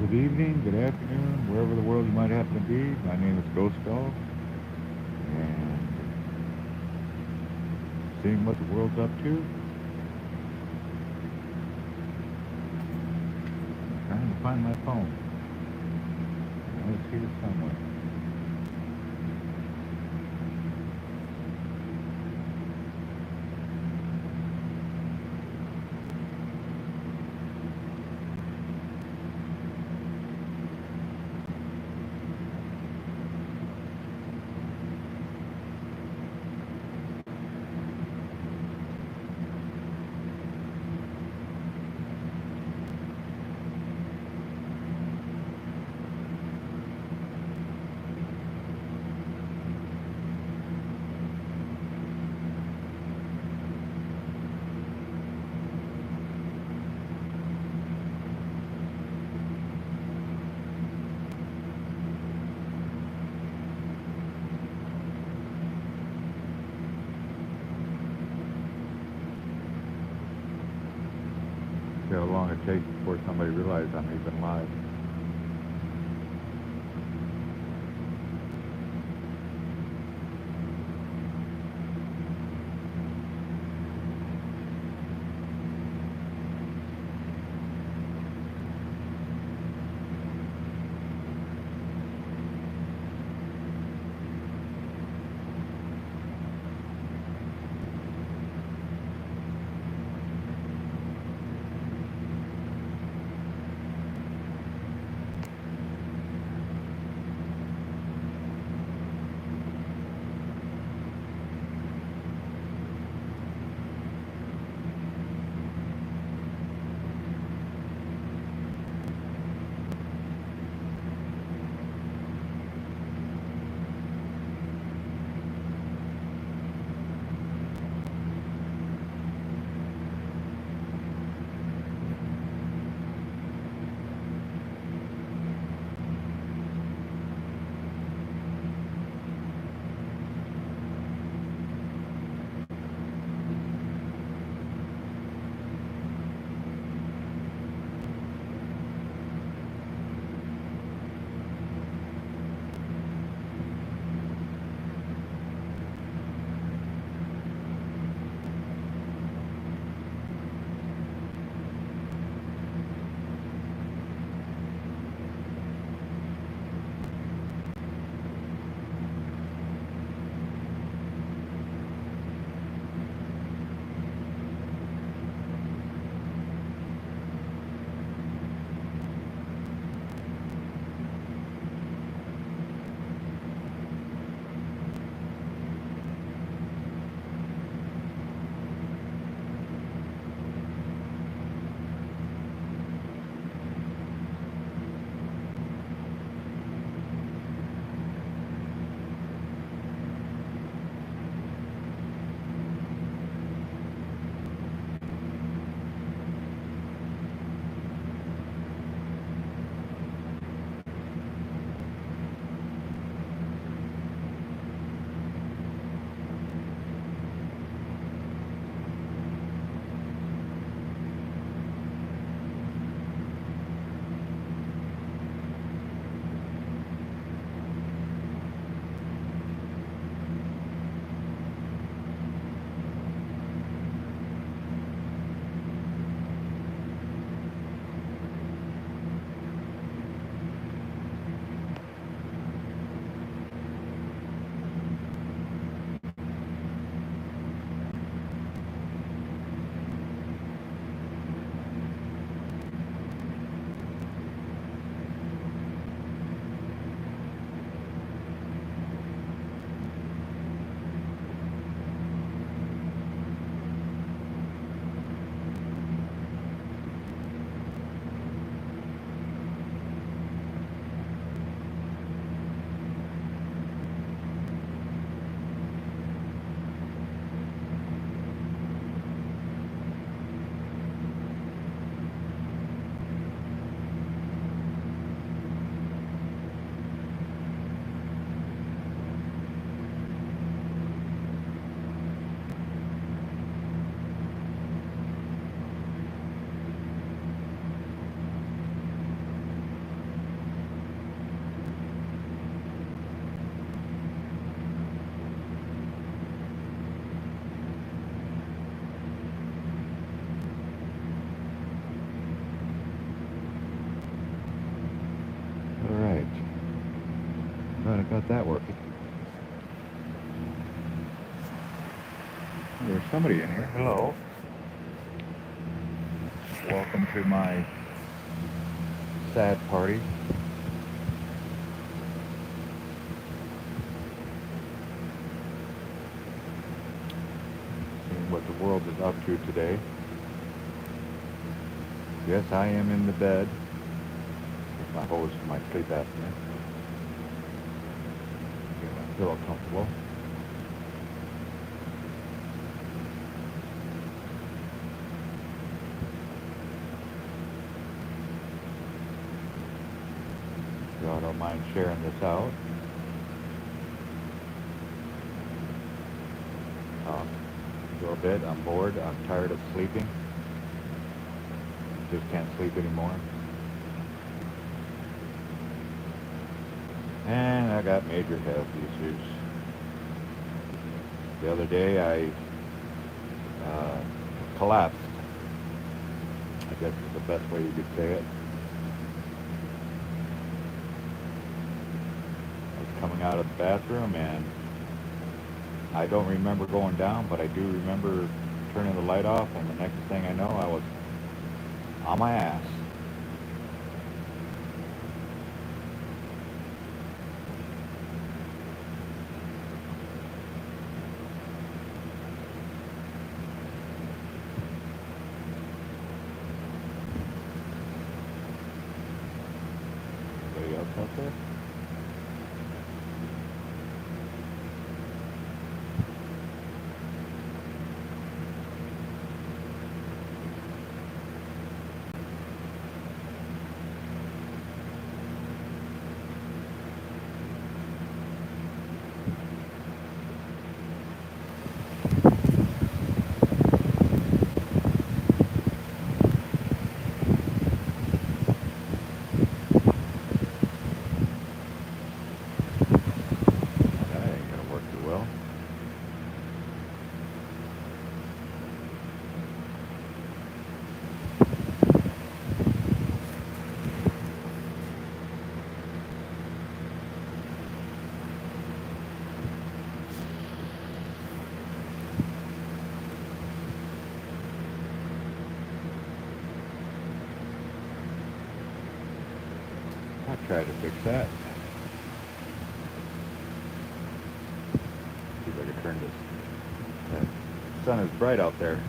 Good evening, good afternoon, wherever the world you might happen to be. My name is Ghost Dog, and seeing what the world's up to, trying to find my phone. I know it's here somewhere. See how long it takes before somebody realizes I'm even live. got that working. There's somebody in here. Hello. Welcome to my sad party. Seeing what the world is up to today. Yes, I am in the bed with my hose for my sleep apnea. Get my pillow comfortable. Y'all don't mind sharing this out. A little bit. I'm bored. I'm tired of sleeping. Just can't sleep anymore. And I got major health issues. The other day I collapsed. I guess is the best way you could say it. I was coming out of the bathroom and I don't remember going down, but I do remember turning the light off, and the next thing I know, I was on my ass. Anybody else out there? That ain't gonna work too well. I'll try to fix that. See if I can turn this. The sun is bright out there.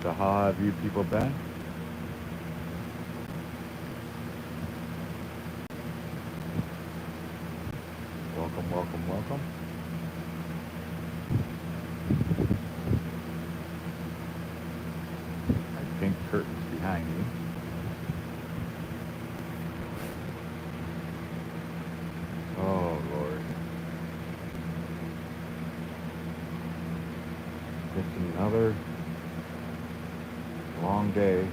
So how have you people been? Welcome, welcome, welcome. I think curtains behind me. Oh Lord. It's another long day.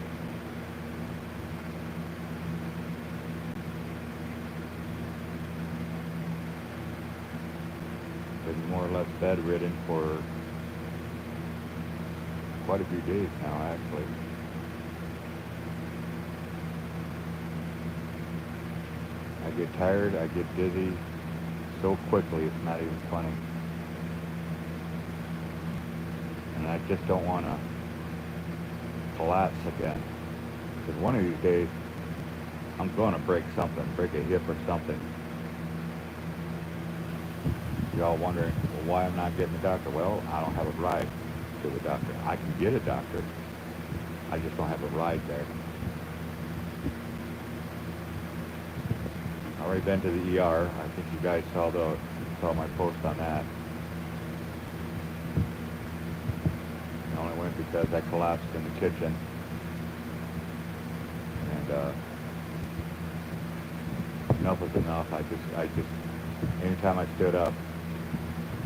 Been more or less bedridden for quite a few days now, actually. I get tired, I get dizzy so quickly, it's not even funny. And I just don't want to collapse again. Because one of these days, I'm going to break something, break a hip or something. Y'all wondering, well, why I'm not getting a doctor? Well, I don't have a ride to the doctor. I can get a doctor. I just don't have a ride there. I already been to the ER. I think you guys saw my post on that. I only went because I collapsed in the kitchen. And enough was enough. I just, anytime I stood up,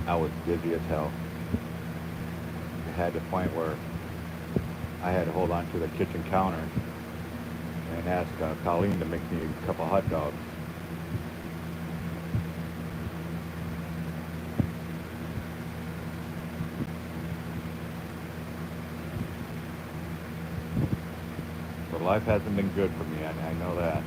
I was dizzy as hell. It had to the point where I had to hold on to the kitchen counter and ask Colleen to make me a couple hot dogs. So So life hasn't been good for me. I know that.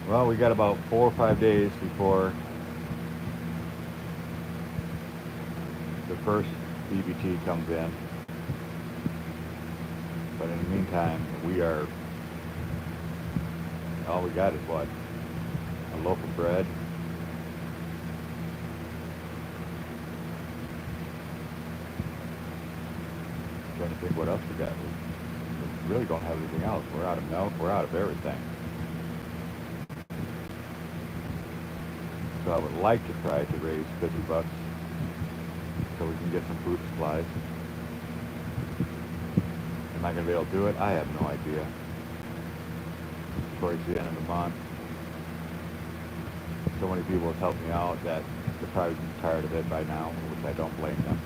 Well, we got about 4 or 5 days before the first EBT comes in. But in the meantime, all we got is what? A loaf of bread. Trying to think what else we got. We really don't have anything else. We're out of milk. We're out of everything. So I would like to try to raise $50 so we can get some food supplies. Am I going to be able to do it? I have no idea. Towards the end of the month, so many people have helped me out that they're probably tired of it by now, which I don't blame them.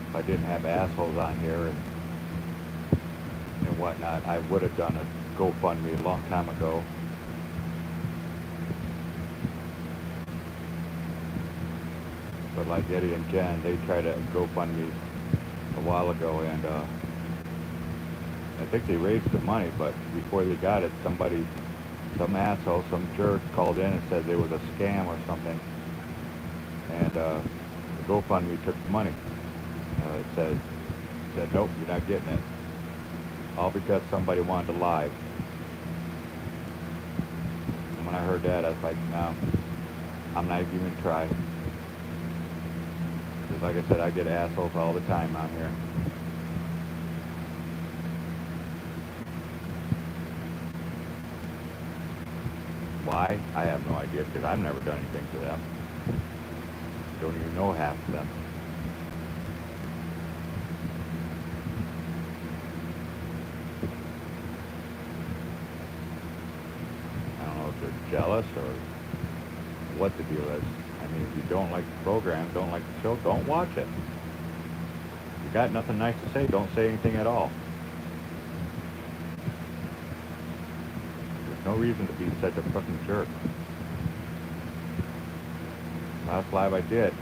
If I didn't have assholes on here and whatnot, I would have done a GoFundMe a long time ago. But like Eddie and Jen, they tried to GoFundMe a while ago, and I think they raised the money, but before they got it, some asshole, some jerk called in and said there was a scam or something, and the GoFundMe took the money. It said, nope, you're not getting it. All because somebody wanted to lie. And when I heard that, I was like, no, I'm not even going to try. Because like I said, I get assholes all the time out here. Why? I have no idea, because I've never done anything to them. Don't even know half of them. I don't know if they're jealous or what the deal is. I mean, if you don't like the program, don't like the show, don't watch it. If you got nothing nice to say, don't say anything at all. There's no reason to be such a fucking jerk. Last live I did,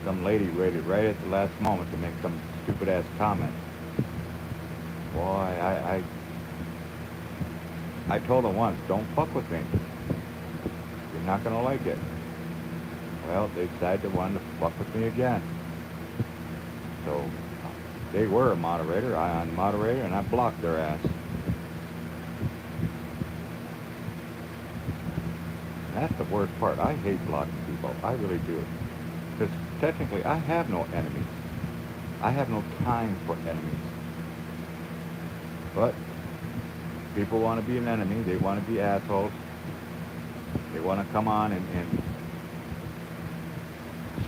some lady waited right at the last moment to make some stupid ass comment. Boy, I told her once, don't fuck with me. You're not gonna like it. Well, they decided they wanted to fuck with me again. So they were a moderator, I unmoderated, and I blocked their ass. That's the worst part. I hate blocking people. I really do. Because technically, I have no enemies. I have no time for enemies. But people want to be an enemy. They want to be assholes. They want to come on and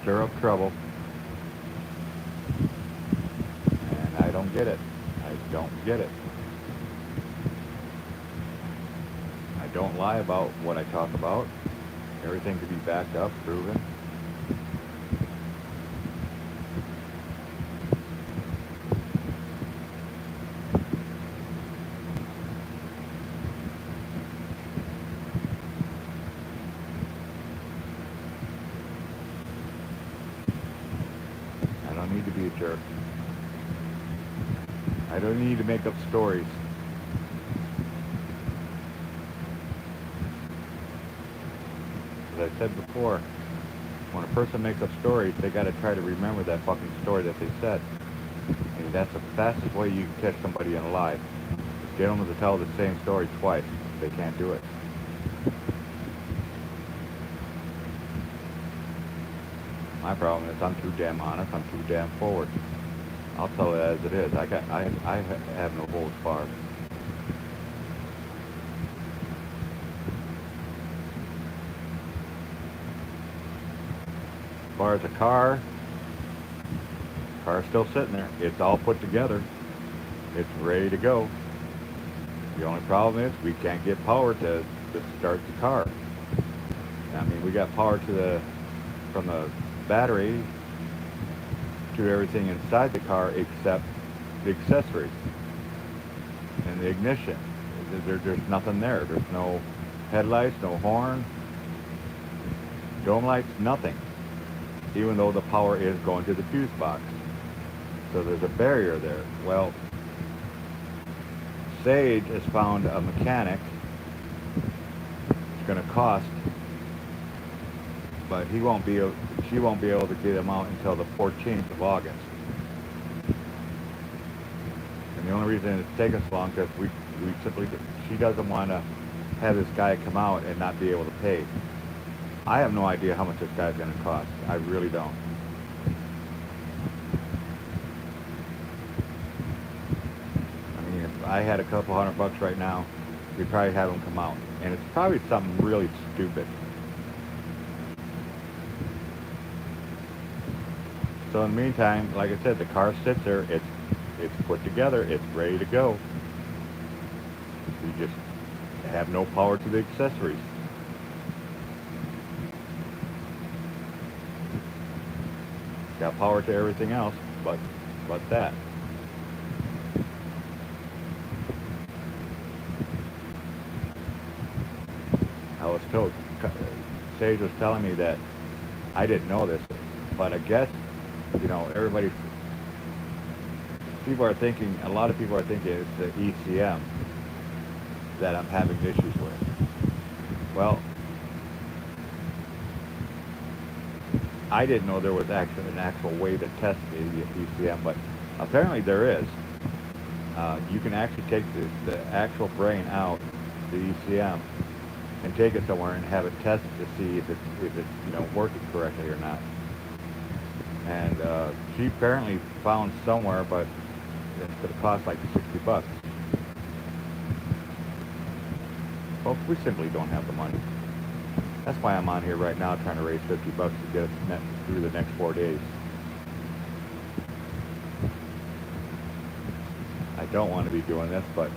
stir up trouble. And I don't get it. I don't get it. I don't lie about what I talk about. Everything can be backed up, proven. I don't need to be a jerk. I don't need to make up stories. As I said before, when a person makes up stories, they got to try to remember that fucking story that they said. And that's the fastest way you can catch somebody in a lie. Is get them to tell the same story twice. They can't do it. My problem is I'm too damn honest. I'm too damn forward. I'll tell it as it is. I have no holds barred. As far as a car's still sitting there. It's all put together. It's ready to go. The only problem is we can't get power to start the car. I mean, we got power from the battery to everything inside the car except the accessories. and the ignition. There's nothing there. There's no headlights, no horn, dome lights, nothing. Even though the power is going to the fuse box. So there's a barrier there. Well, Sage has found a mechanic. It's going to cost, but she won't be able to get him out until the 14th of August. And the only reason it's taken so long because she doesn't want to have this guy come out and not be able to pay. I have no idea how much this guy's going to cost. I really don't. I mean, if I had a couple $100 right now, we'd probably have him come out. And it's probably something really stupid. So in the meantime, like I said, the car sits there. It's put together. It's ready to go. We just have no power to the accessories. Got power to everything else, but that. I was told, Sage was telling me that I didn't know this, but I guess, you know, a lot of people are thinking it's the ECM that I'm having issues with. Well, I didn't know there was actually an actual way to test the ECM, but apparently there is. You can actually take the actual brain out, the ECM, and take it somewhere and have it tested to see if it's working correctly or not. And she apparently found somewhere, but it's going to cost like $60. Folks, we simply don't have the money. That's why I'm on here right now trying to raise $50 to get us through the next 4 days. I don't want to be doing this, but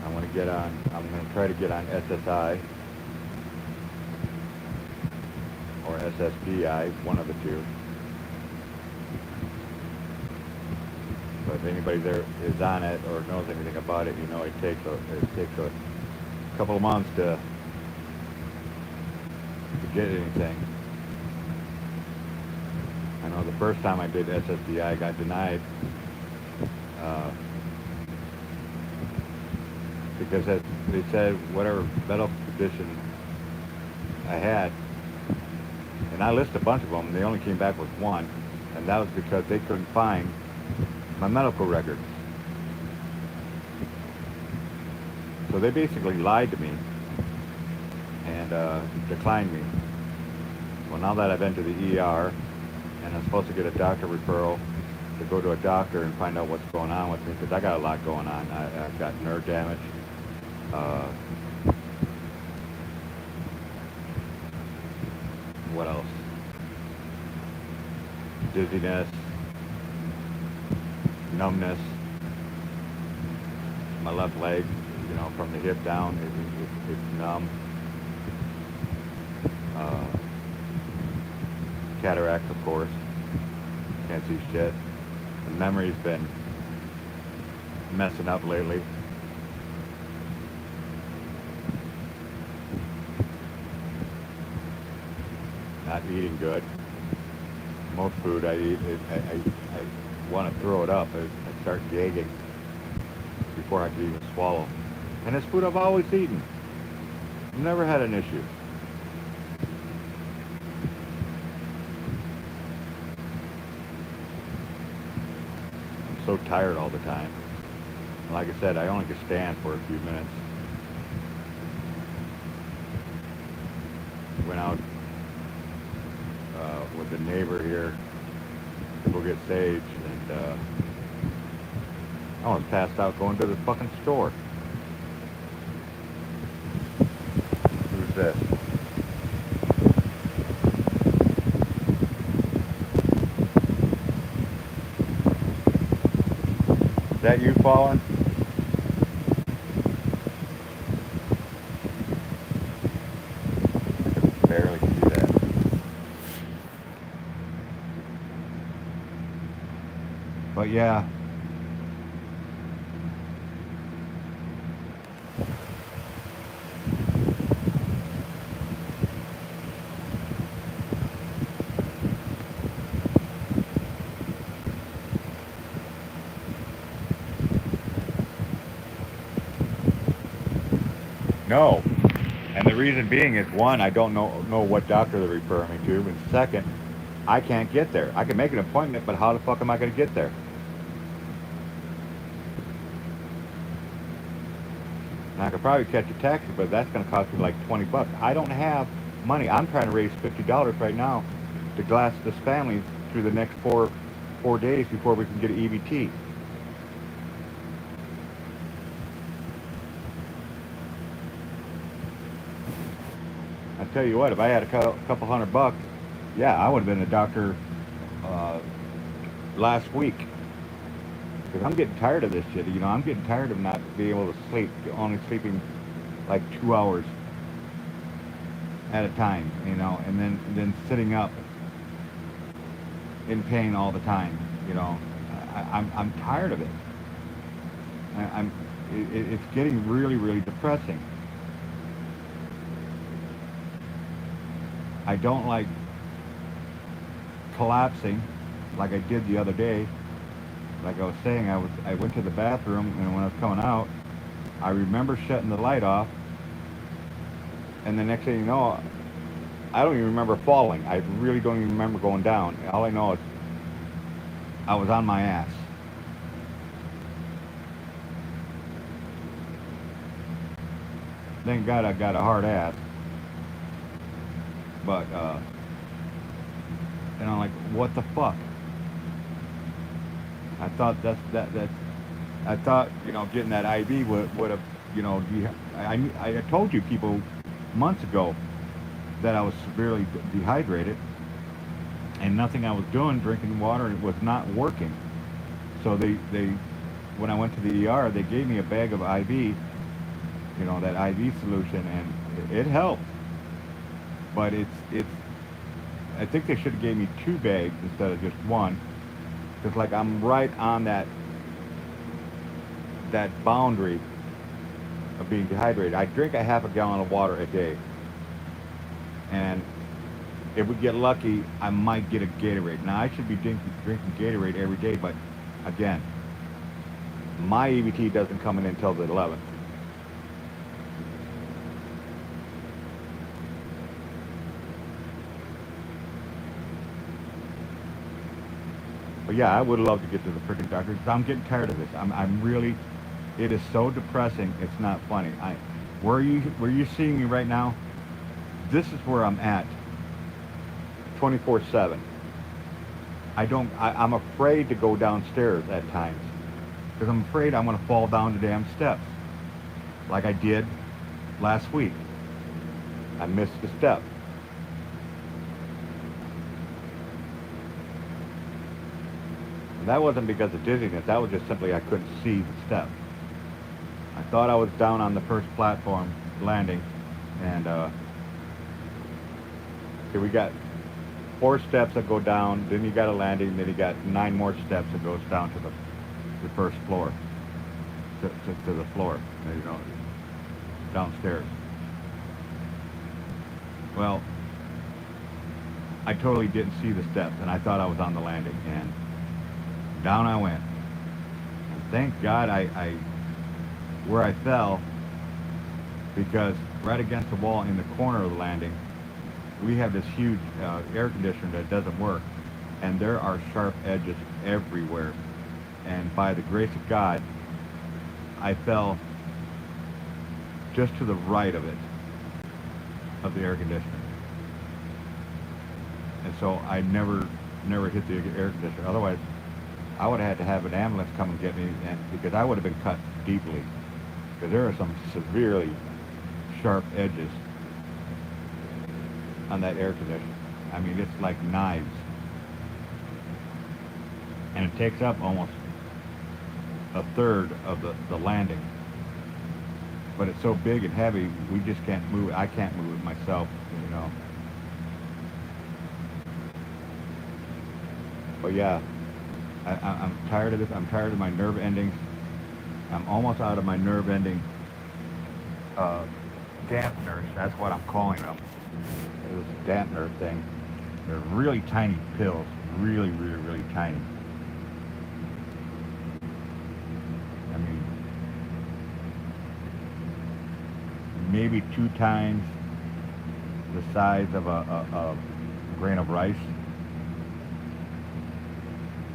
I'm going to try to get on SSI or SSPI, one of the two. So if anybody there is on it or knows anything about it, you know it takes a couple of months to get anything. I know the first time I did SSDI, I got denied because they said whatever medical condition I had, and I listed a bunch of them, and they only came back with one, and that was because they couldn't find my medical records. So they basically lied to me and declined me. Well, now that I've been to the ER and I'm supposed to get a doctor referral to go to a doctor and find out what's going on with me, because I got a lot going on. I've got nerve damage. What else? Dizziness. Numbness. My left leg, from the hip down, it's numb. Cataracts, of course. Can't see shit. The memory's been messing up lately. Not eating good. Most food I eat, I want to throw it up. I start gagging before I can even swallow. And it's food I've always eaten. Never had an issue. I'm so tired all the time. Like I said, I only can stand for a few minutes. Went out with the neighbor here to go get Sage, and I almost passed out going to the fucking store. Who's this? Is that you falling? I could barely see that. But yeah, no. And the reason being is one, I don't know what doctor they're referring me to, and second, I can't get there. I can make an appointment, but how the fuck am I going to get there? And I could probably catch a taxi, but that's going to cost me like 20 bucks. I don't have money. I'm trying to raise $50 right now to glass this family through the next four days before we can get an EBT. I tell you what, if I had a couple $100, yeah, I would have been a doctor uh, last week. Because I'm getting tired of this shit. You know, I'm getting tired of not being able to sleep, only sleeping like 2 hours at a time. You know, and then sitting up in pain all the time. You know, I'm tired of it. It's getting really, really depressing. I don't like collapsing like I did the other day. Like I was saying, I went to the bathroom, and when I was coming out, I remember shutting the light off, and the next thing you know, I don't even remember falling. I really don't even remember going down. All I know is I was on my ass. Thank God I got a hard ass, but and I'm like, what the fuck? I thought that I thought, you know, getting that IV would have, you know, I told you people months ago that I was severely dehydrated, and nothing I was doing, drinking water, was not working. So they when I went to the ER, they gave me a bag of IV, you know, that IV solution, and it helped. But it's I think they should have gave me two bags instead of just one, because like I'm right on that boundary of being dehydrated. I drink a half a gallon of water a day, and if we get lucky, I might get a Gatorade. Now I should be drinking Gatorade every day, but again, my EBT doesn't come in until the 11th. But yeah, I would love to get to the freaking doctor, because I'm getting tired of this. I'm really, it is so depressing. It's not funny. Where you seeing me right now? This is where I'm at, 24/7. I'm afraid to go downstairs at times, because I'm afraid I'm going to fall down the damn steps, like I did last week. I missed the step. And that wasn't because of dizziness. That was just simply I couldn't see the step. I thought I was down on the first platform landing, and here we got 4 steps that go down. Then you got a landing. Then you got 9 more steps that goes down to the first floor, to the floor. You know, downstairs. Well, I totally didn't see the steps, and I thought I was on the landing, and down I went. And thank God I where I fell, because right against the wall in the corner of the landing, we have this huge air conditioner that doesn't work, and there are sharp edges everywhere. And by the grace of God, I fell just to the right of it, of the air conditioner. And so I never hit the air conditioner. Otherwise, I would have had to have an ambulance come and get me, and because I would have been cut deeply, because there are some severely sharp edges on that air conditioner. I mean, it's like knives, and it takes up almost a third of the landing. But it's so big and heavy, we just can't move it. I can't move it myself, you know. But yeah, I'm tired of this. I'm tired of my nerve endings. I'm almost out of my nerve ending uh, dampeners. That's what I'm calling them. This dampener thing. They're really tiny pills. Really, really, really tiny. I mean, maybe 2 times the size of a grain of rice.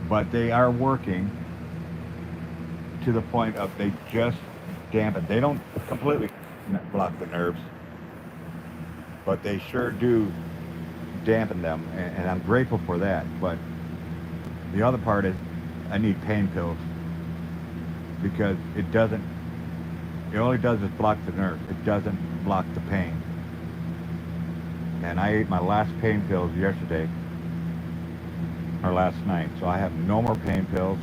But they are working to the point of they just dampen. They don't completely block the nerves, but they sure do dampen them, and I'm grateful for that. But the other part is I need pain pills because it doesn't. It only does is block the nerve. It doesn't block the pain. And I ate my last pain pills yesterday or last night, so I have no more pain pills.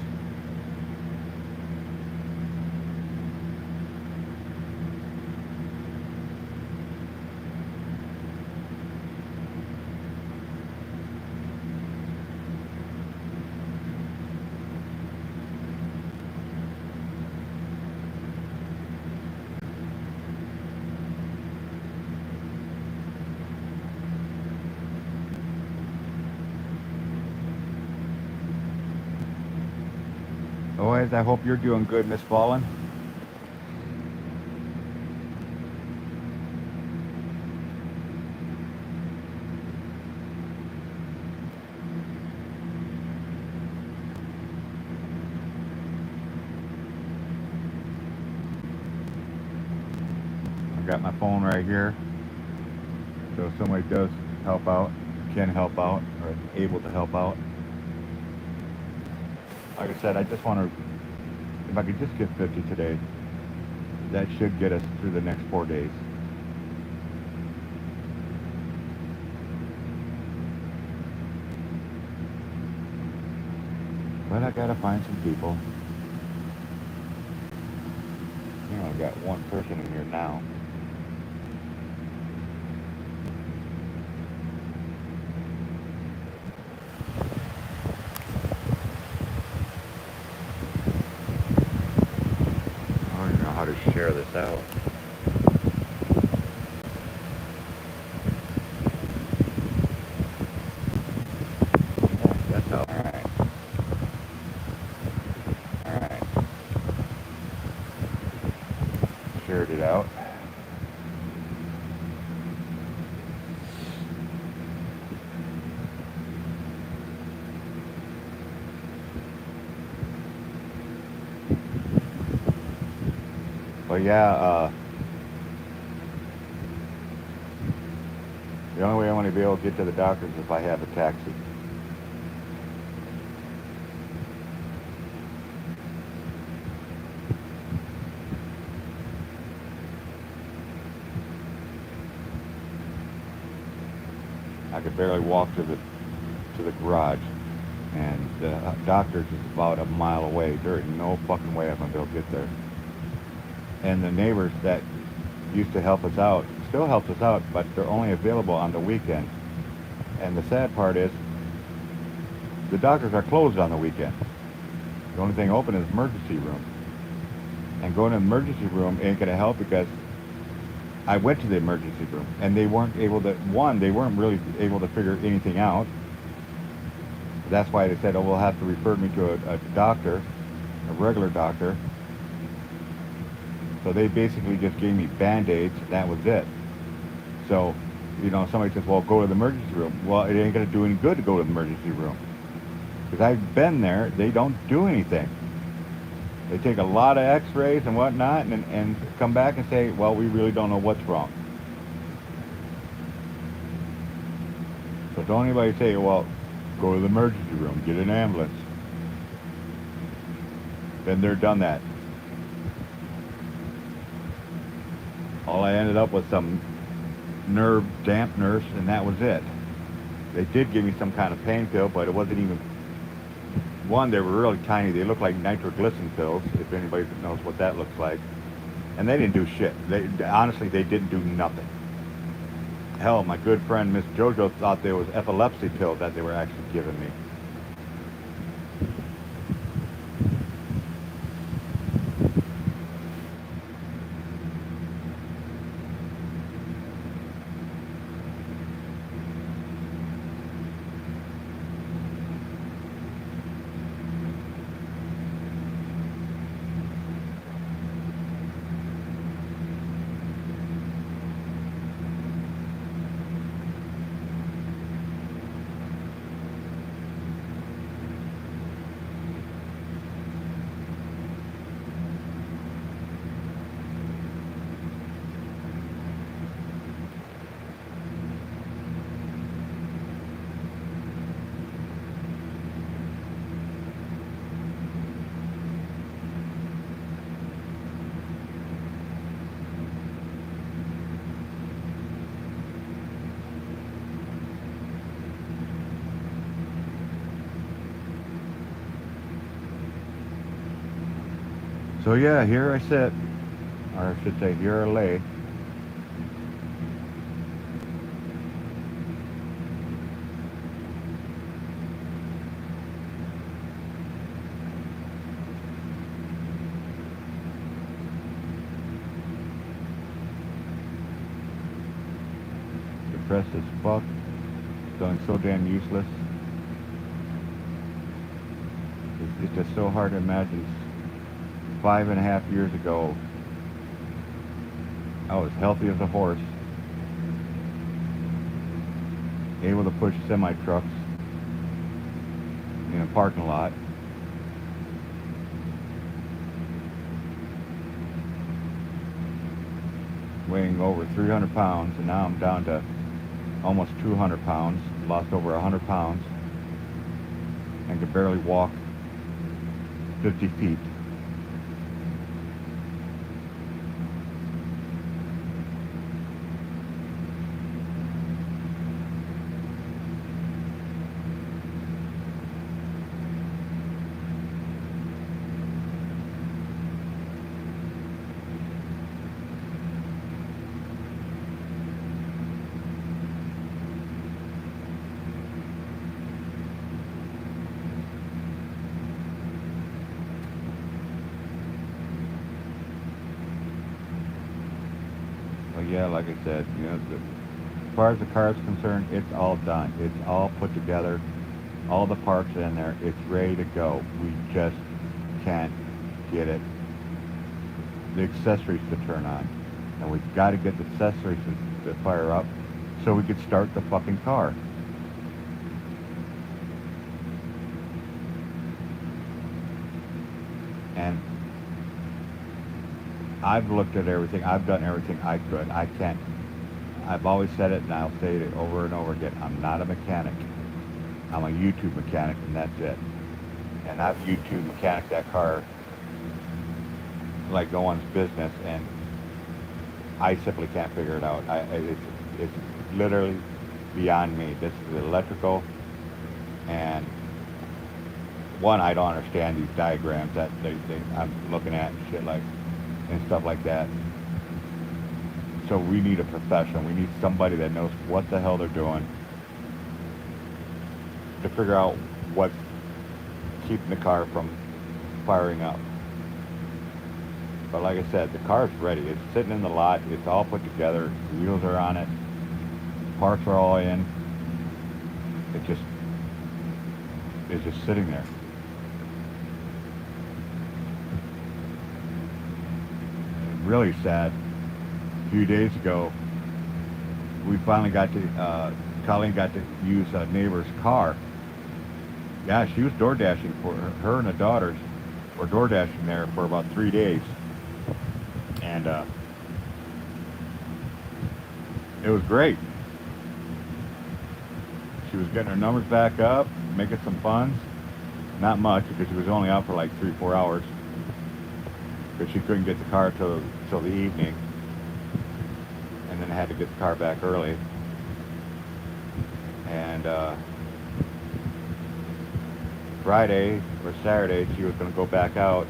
Always, I hope you're doing good, Miss Fallen. I got my phone right here, so if somebody does help out, can help out, or is able to help out. Like I said, I just want to, if I could just get 50 today, that should get us through the next 4 days. But I gotta find some people. You know, I've got one person in here now. I don't even know how to share this out. Yeah, that's how. Alright. Alright. Shared it out. But yeah, the only way I'm going to be able to get to the doctor is if I have a taxi. I could barely walk to the garage, and the doctor's is about a mile away. There is no fucking way I'm going to be able to get there. And the neighbors that used to help us out still help us out, but they're only available on the weekend. And the sad part is the doctors are closed on the weekend. The only thing open is emergency room. And going to the emergency room ain't going to help because I went to the emergency room and they weren't able to, they weren't really able to figure anything out. That's why they said, oh, we'll have to refer me to a doctor, a regular doctor. So they basically just gave me Band-Aids, that was it. So, you know, somebody says, well, go to the emergency room. Well, it ain't going to do any good to go to the emergency room. Because I've been there, they don't do anything. They take a lot of x-rays and whatnot and come back and say, well, we really don't know what's wrong. So don't anybody say, well, go to the emergency room, get an ambulance. Been there, done that. All I ended up with some nerve dampeners, and that was it. They did give me some kind of pain pill, but it wasn't even one. They were really tiny. They looked like nitroglycerin pills, if anybody knows what that looks like. And they didn't do shit. Honestly, they didn't do nothing. Hell, my good friend Miss JoJo thought there was epilepsy pills that they were actually giving me. So yeah, here I sit, or I should say, here I lay. Depressed as fuck, feeling so damn useless. It's just so hard to imagine. 5.5 years ago, I was healthy as a horse, able to push semi trucks in a parking lot, weighing over 300 pounds, and now I'm down to almost 200 pounds, lost over 100 pounds, and can barely walk 50 feet. But yeah, like I said, as far as the car is concerned, it's all done. It's all put together. All the parts are in there. It's ready to go. We just can't get it, the accessories to turn on. And we've got to get the accessories to fire up so we could start the fucking car. And I've looked at everything. I've done everything I could. I can't. I've always said it, and I'll say it over and over again. I'm not a mechanic. I'm a YouTube mechanic, and that's it. And I've YouTube mechanic that car like no one's business, and I simply can't figure it out. It's literally beyond me. This is electrical, and one, I don't understand these diagrams that I'm looking at and shit like and stuff like that. So we need a professional. We need somebody that knows what the hell they're doing to figure out what's keeping the car from firing up. But like I said, the car's ready. It's sitting in the lot. It's all put together. The wheels are on it. Parts are all in. It just is just sitting there. Really sad. A few days ago, we finally got to, Colleen got to use a neighbor's car. Yeah, she was door dashing for her and the daughters were door dashing there for about 3 days. And it was great. She was getting her numbers back up, making some funds. Not much, because she was only out for like 3-4 hours. Because she couldn't get the car till the evening. And then had to get the car back early. And Friday or Saturday, she was going to go back out.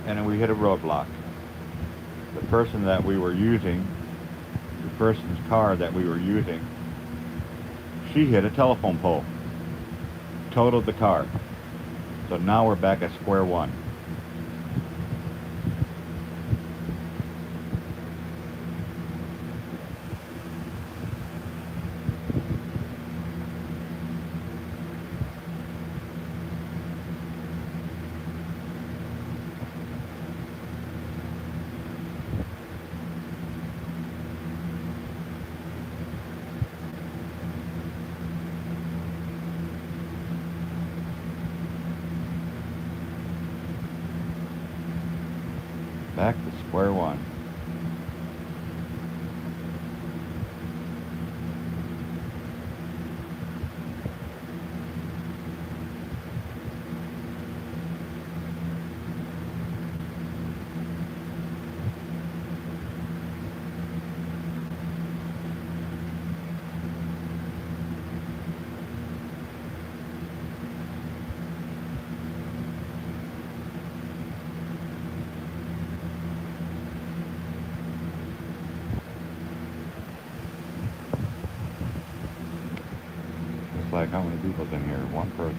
And then we hit a roadblock. The person that we were using, the person's car that we were using, she hit a telephone pole. Totaled the car. So now we're back at square one. Back to square one. looks like how many people's in here? One person.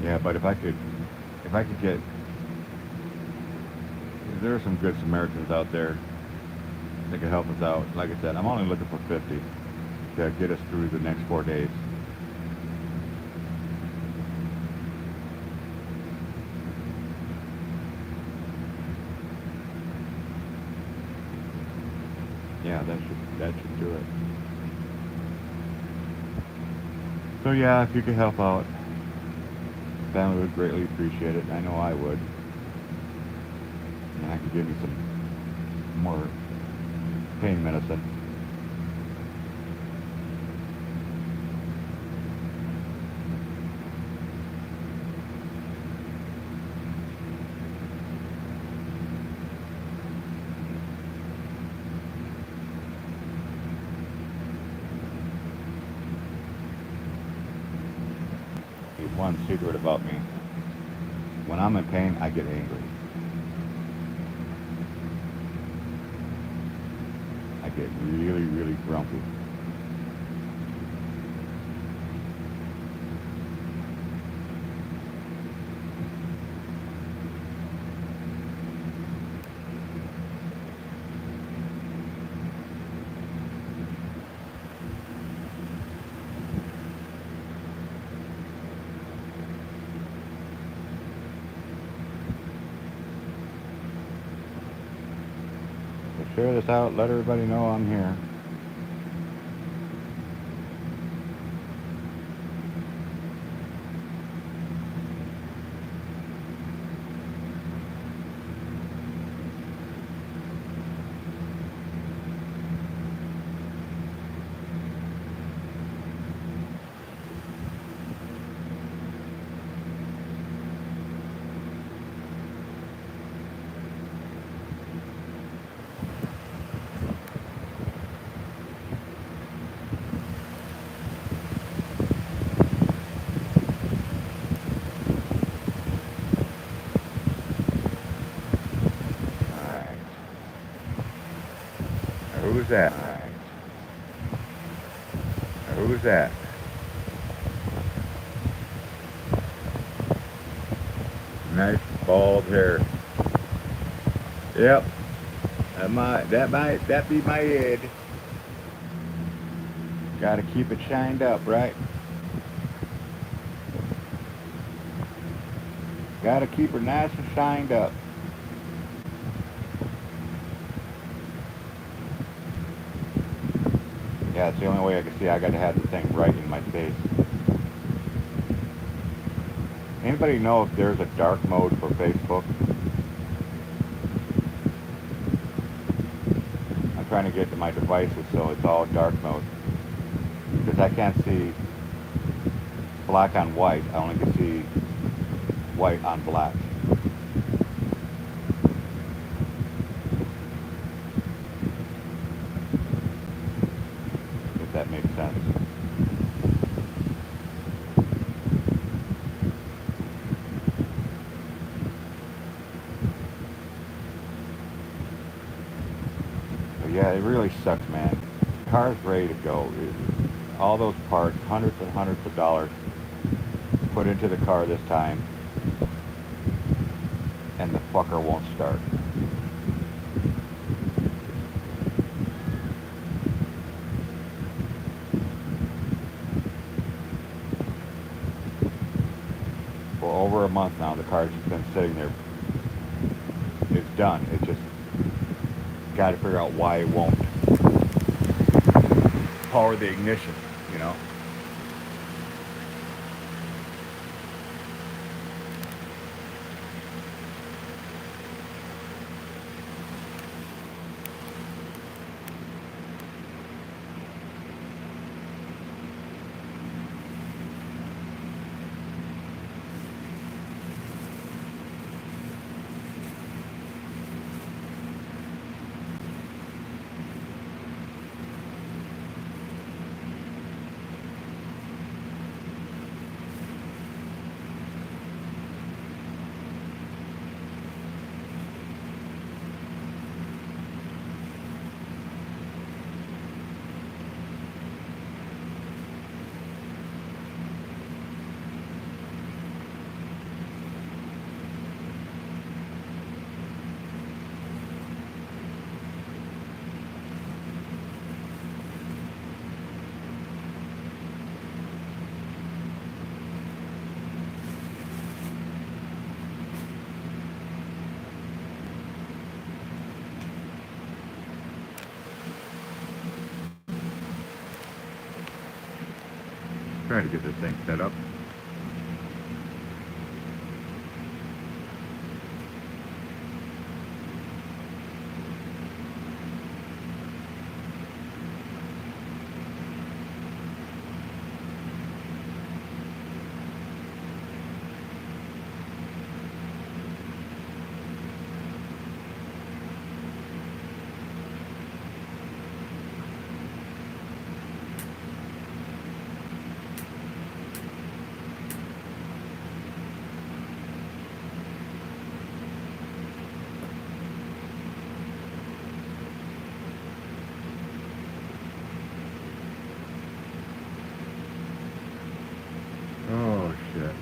Yeah, but if I could get, there are some good Samaritans out there that could help us out. Like I said, I'm only looking for 50 to get us through the next 4 days. Yeah, that should do it. So yeah, if you could help out, family would greatly appreciate it. I know I would. And I could give you some more pain medicine. One secret about me: when I'm in pain, I get angry. I get really, really grumpy. So share this out. Let everybody know I'm here. All right. Now, who's that? All right. Now, who's that? Nice bald hair. Yep. That be my head. Gotta keep it shined up, right? Gotta keep her nice and shined up. Yeah, it's the only way I can see. I gotta have the thing right in my face. Anybody know if there's a dark mode for Facebook? I'm trying to get to my devices so it's all dark mode. Because I can't see black on white. I only can see white on black. If that makes sense. But yeah, it really sucks, man. Car's ready to go. All those parts, hundreds and hundreds of dollars put into the car this time, and the fucker won't start. For over a month now, the car's just been sitting there. It's done. It just got to figure out why it won't power the ignition, you know? trying to get this thing set up. Oh shit.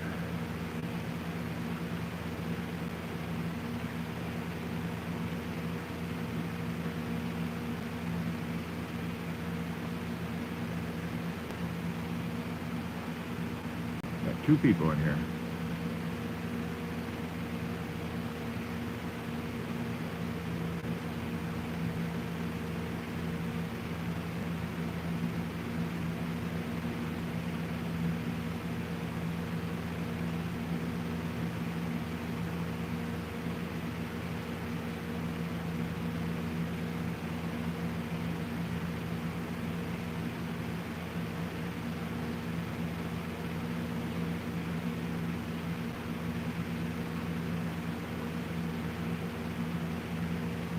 Got two people in here.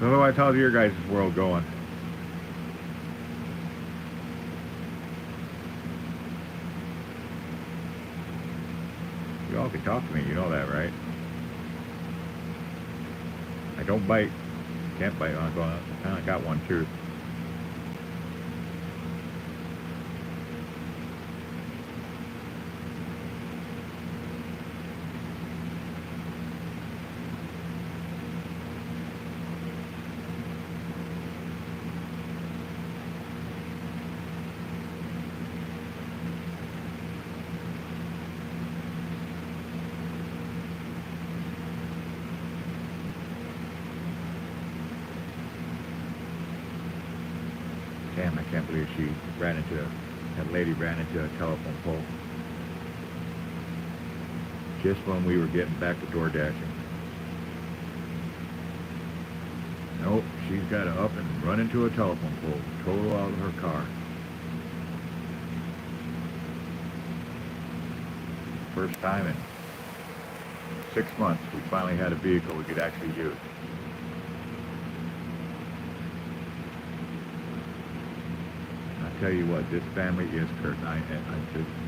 Otherwise, how's your guys' world going? You all can talk to me, you know that, right? I don't bite. Can't bite. I kind of got one tooth. Damn, I can't believe that lady ran into a telephone pole. Just when we were getting back to door dashing. Nope, she's got to up and run into a telephone pole, total out of her car. First time in 6 months, we finally had a vehicle we could actually use. I tell you what, this family is cursed.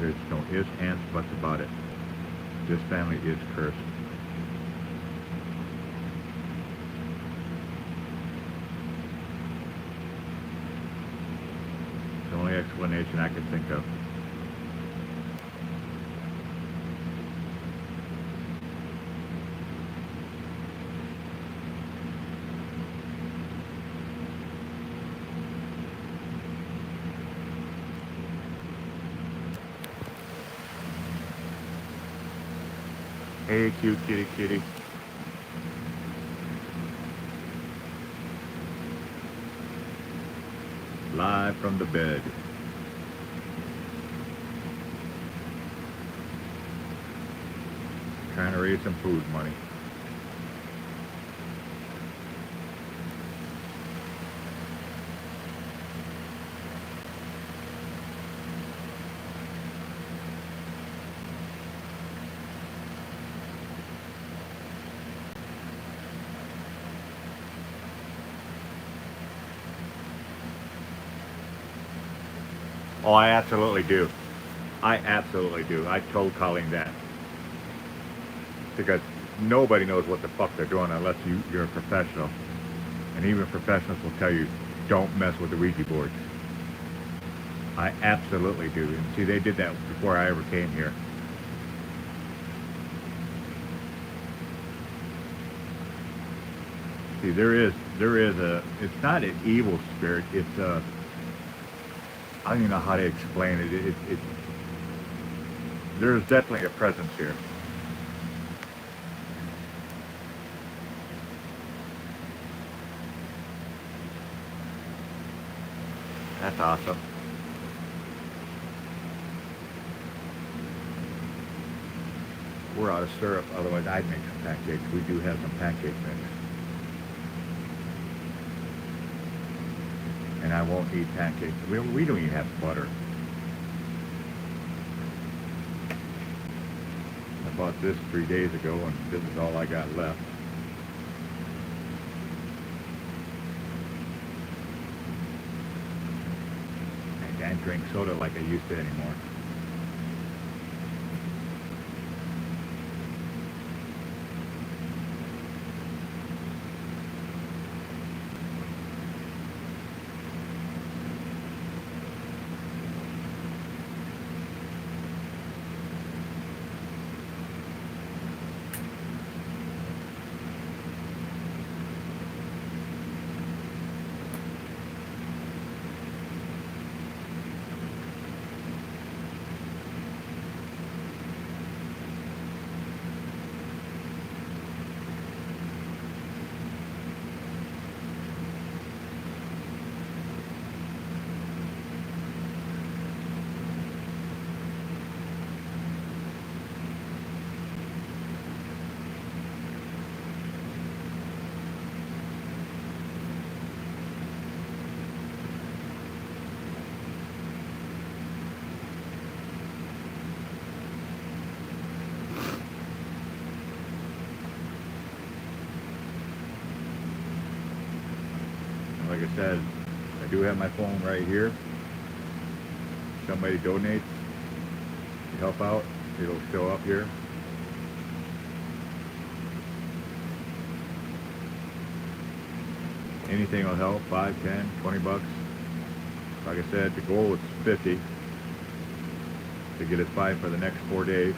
There's no ifs, ands, buts about it. This family is cursed. It's the only explanation I can think of. Hey, cute kitty. Live from the bed. Trying to raise some food money. Oh, I absolutely do. I absolutely do. I told Colleen that. Because nobody knows what the fuck they're doing unless you're a professional. And even professionals will tell you, don't mess with the Ouija boards. I absolutely do. And see, they did that before I ever came here. See, there is it's not an evil spirit, it's a, I don't even know how to explain it. There's definitely a presence here. That's awesome. we're out of syrup. Otherwise, I'd make some pancakes. We do have some pancake mix. And I won't eat pancakes. We don't even have butter. I bought this 3 days ago, and this is all I got left. I can't drink soda like I used to anymore. Like I said, I do have my phone right here. Somebody donates to help out, it'll show up here. Anything will help, 5, 10, 20 bucks. Like I said, the goal is 50 to get us by for the next 4 days.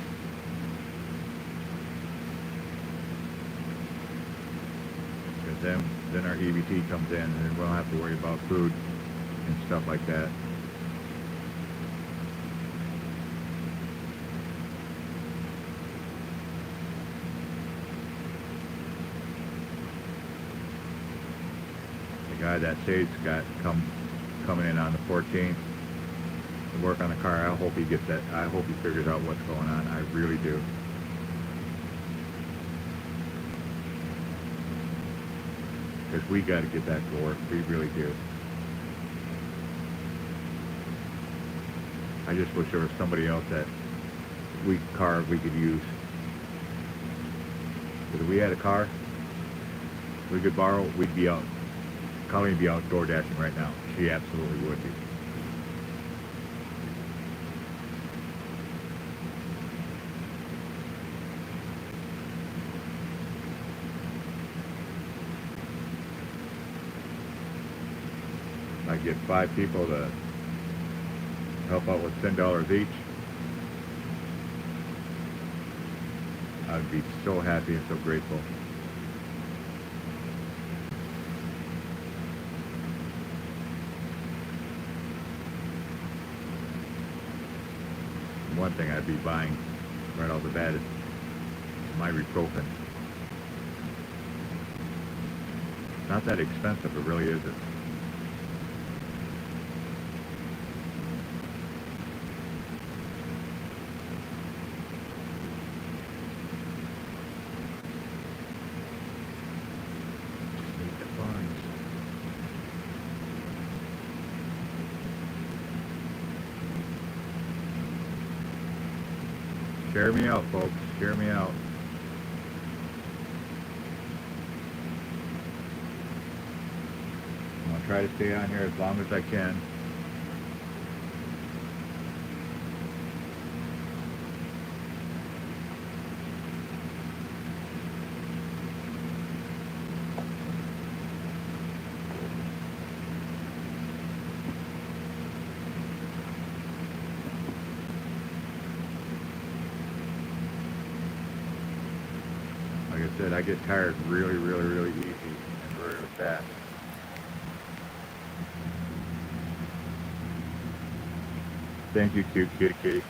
Because then our EBT comes in, and then we don't have to worry about food and stuff like that. The guy that Sage's got coming in on the 14th to work on the car, I hope he gets that. I hope he figures out what's going on. I really do. Because we got to get back to work. We really do. I just wish there was somebody else that we could use. Because if we had a car we could borrow, we'd be out. Colleen would be out door dashing right now. She absolutely would be. I get 5 people to help out with $10 each. I'd be so happy and so grateful. One thing I'd be buying right off the bat is my ibuprofen. Not that expensive, it really isn't. Share me out, folks. Share me out. I'm going to try to stay on here as long as I can. Like I said, I get tired really, really, really easy and very fast. Thank you, cute kitty kitty.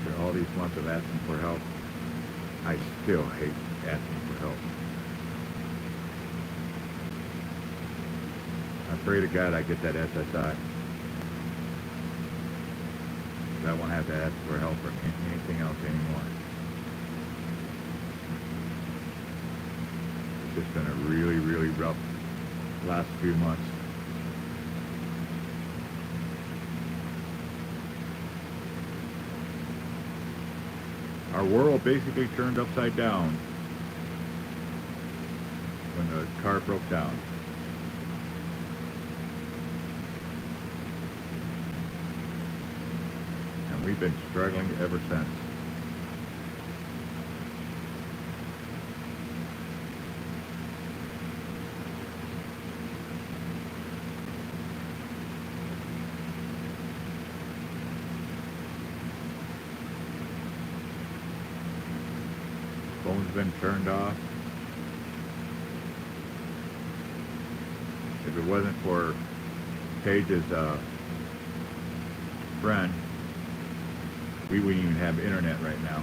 after all these months of asking for help, I still hate asking for help. I pray to God I get that SSI. I won't have to ask for help or anything else anymore. It's just been a really, really rough last few months. Our world basically turned upside down when the car broke down. And we've been struggling ever since. Phone's been turned off. If it wasn't for Paige's friend, we wouldn't even have internet right now.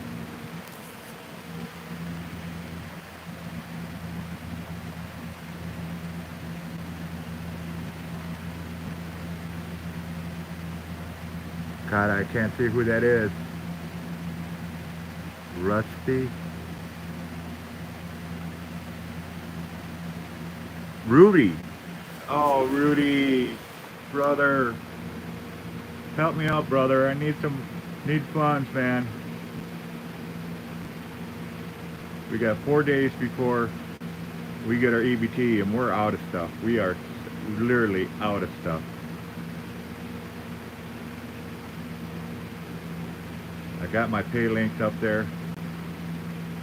God, I can't see who that is. Rusty? Rudy. Oh, Rudy, brother, help me out, brother. I need funds, man. We got 4 days before we get our EBT, and we're out of stuff. We are literally out of stuff. I got my pay links up there.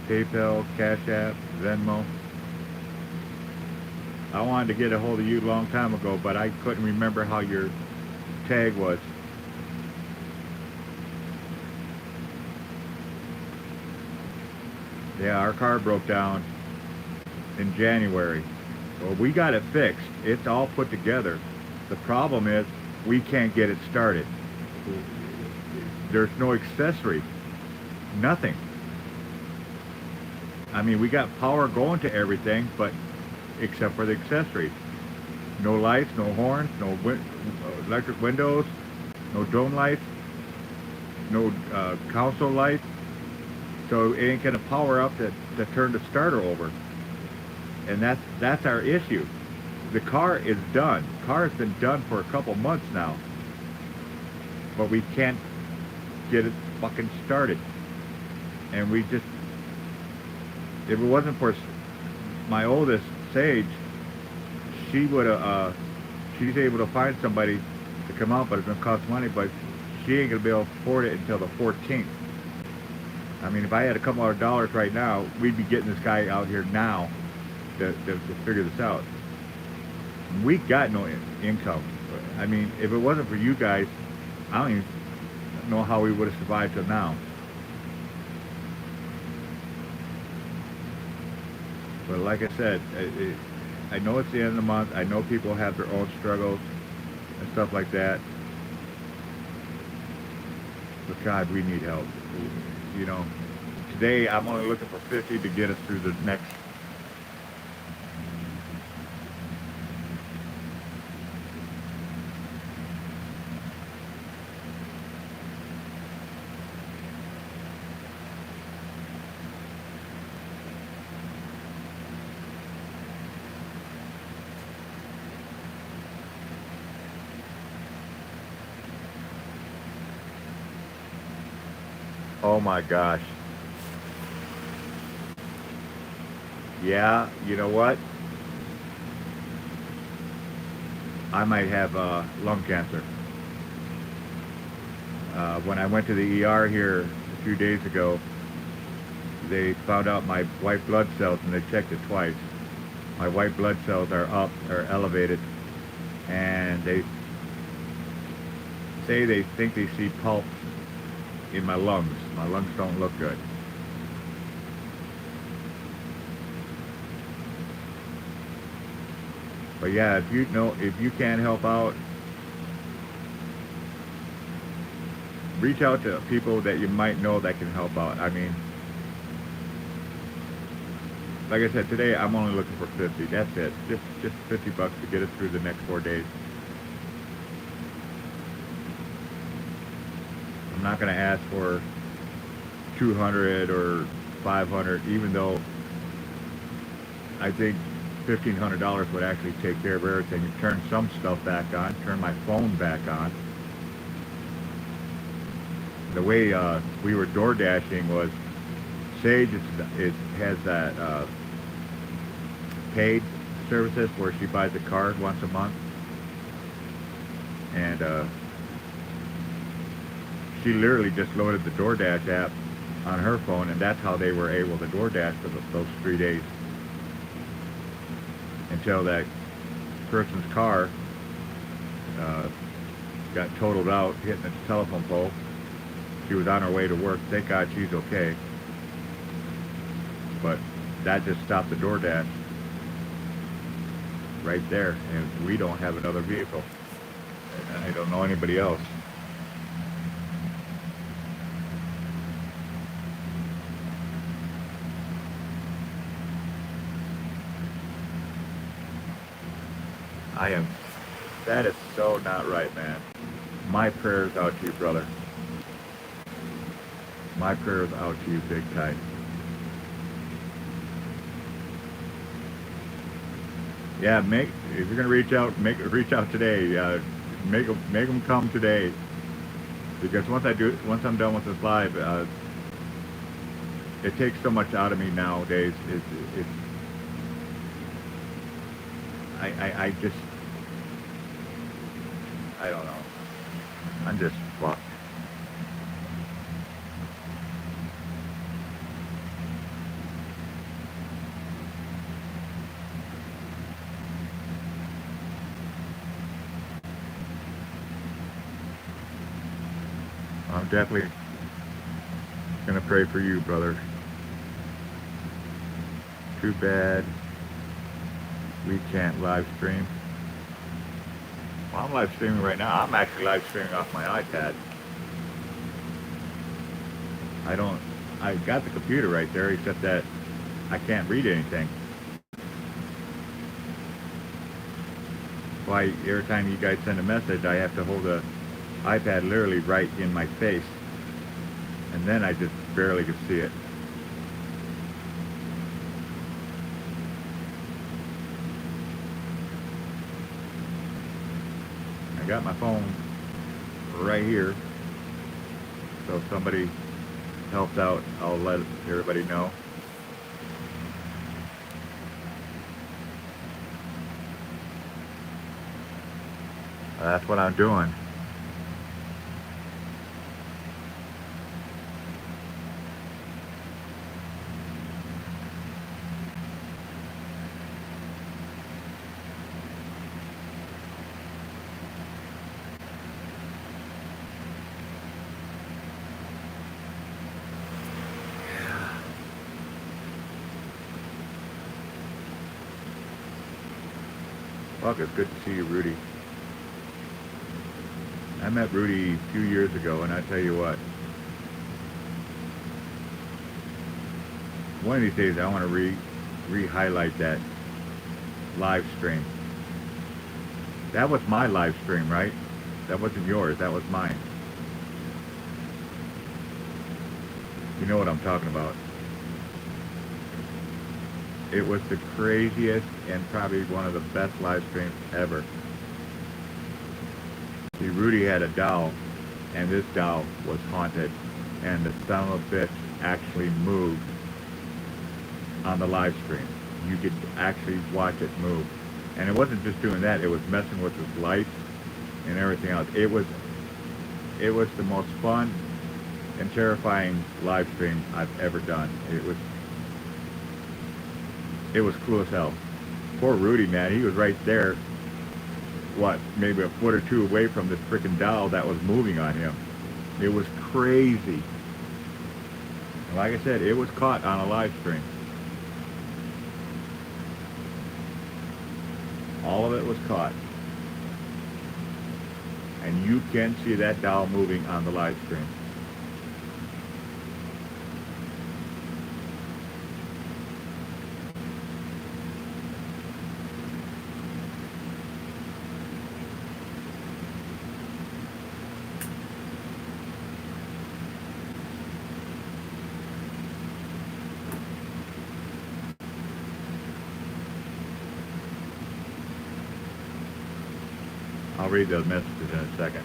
PayPal, Cash App, Venmo. I wanted to get a hold of you a long time ago, but I couldn't remember how your tag was. Yeah, our car broke down in January. Well, we got it fixed. It's all put together. The problem is we can't get it started. There's no accessory. Nothing. I mean, we got power going to everything, but except for the accessories. No lights, no horns, no electric windows, no dome lights, no console lights. So it ain't gonna power up to turn the starter over. And that's our issue. The car is done. The car has been done for a couple months now. But we can't get it fucking started. And we just, if it wasn't for my oldest, Sage, she would have, she's able to find somebody to come out, but it's going to cost money, but she ain't going to be able to afford it until the 14th. I mean, if I had a couple $100 dollars right now, we'd be getting this guy out here now to figure this out. We got no income. I mean, if it wasn't for you guys, I don't even know how we would have survived till now. But like I said, I know it's the end of the month. I know people have their own struggles and stuff like that. But God, we need help. You know, today I'm only looking for 50 to get us through the next. Oh my gosh. Yeah, you know what? I might have lung cancer. When I went to the ER here a few days ago, they found out my white blood cells, and they checked it twice. My white blood cells are elevated, and they say they think they see pulp in my lungs. My lungs don't look good. But yeah, if you can't help out, reach out to people that you might know that can help out. I mean, like I said, today I'm only looking for 50. That's it. Just $50 to get us through the next 4 days. I'm not going to ask for 200 or 500, even though I think $1,500 would actually take care of everything. You turn some stuff back on, turn my phone back on. The way we were door dashing was Sage it has that paid services where she buys a card once a month, and she literally just loaded the DoorDash app on her phone, and that's how they were able to DoorDash for those 3 days until that person's car got totaled out, hitting a telephone pole. She was on her way to work. Thank God she's okay. But that just stopped the DoorDash right there, and we don't have another vehicle. And I don't know anybody else. That is so not right, man. My prayers out to you, brother. My prayers out to you big time. Yeah, if you're gonna reach out, reach out today. Make them come today, because once I'm done with this live, it takes so much out of me nowadays. I don't know. I'm just fucked. I'm definitely gonna pray for you, brother. Too bad we can't live stream. Well, I'm live streaming right now. I'm actually live streaming off my iPad. I got the computer right there, except that I can't read anything. Why, every time you guys send a message, I have to hold the iPad literally right in my face, and then I just barely can see it. I got my phone right here, so if somebody helps out, I'll let everybody know. That's what I'm doing. Fuck, it's good to see you, Rudy. I met Rudy a few years ago, and I tell you what, one of these days I want to re-highlight that live stream. That was my live stream, right? That wasn't yours, that was mine. You know what I'm talking about. It was the craziest and probably one of the best live streams ever. See, Rudy had a doll, and this doll was haunted, and the son of a bitch actually moved on the live stream. You could actually watch it move. And it wasn't just doing that, it was messing with his lights and everything else. It was the most fun and terrifying live stream I've ever done. It was cool as hell. Poor Rudy, man, he was right there, maybe a foot or two away from this freaking doll that was moving on him. It was crazy. And like I said, it was caught on a live stream. All of it was caught. And you can see that dial moving on the live stream. I'll read those messages in a second.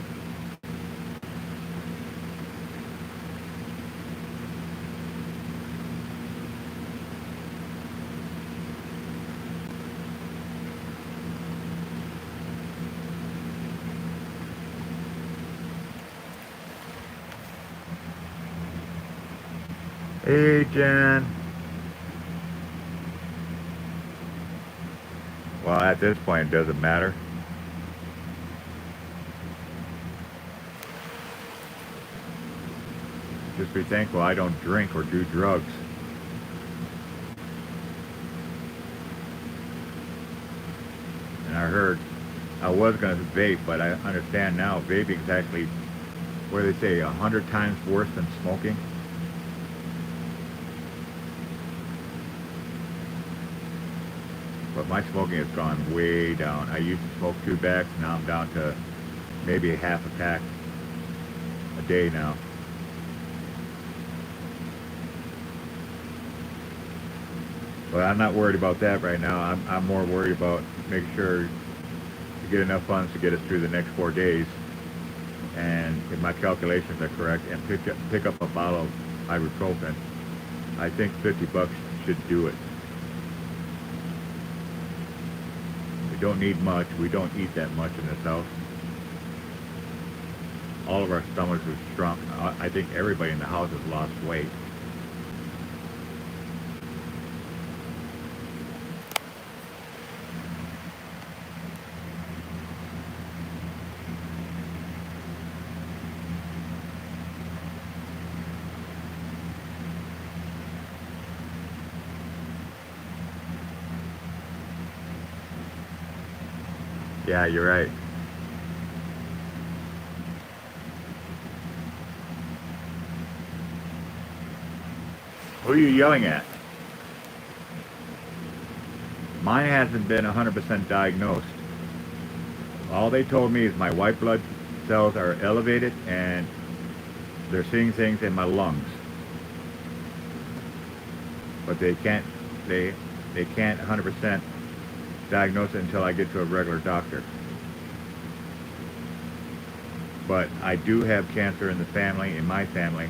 Hey, Jen. Well, at this point, it doesn't matter. Just be thankful I don't drink or do drugs. And I heard I was going to vape, but I understand now vaping is actually, what do they say, 100 times worse than smoking. But my smoking has gone way down. I used to smoke 2 packs, now I'm down to maybe a half a pack a day now. But I'm not worried about that right now. I'm more worried about making sure to get enough funds to get us through the next 4 days. And if my calculations are correct, and pick up a bottle of ibuprofen, I think $50 should do it. We don't need much. We don't eat that much in this house. All of our stomachs are shrunk. I think everybody in the house has lost weight. Yeah, you're right. Who are you yelling at? Mine hasn't been 100% diagnosed. All they told me is my white blood cells are elevated and they're seeing things in my lungs. But they can't 100% diagnose it until I get to a regular doctor. But I do have cancer in the family, in my family,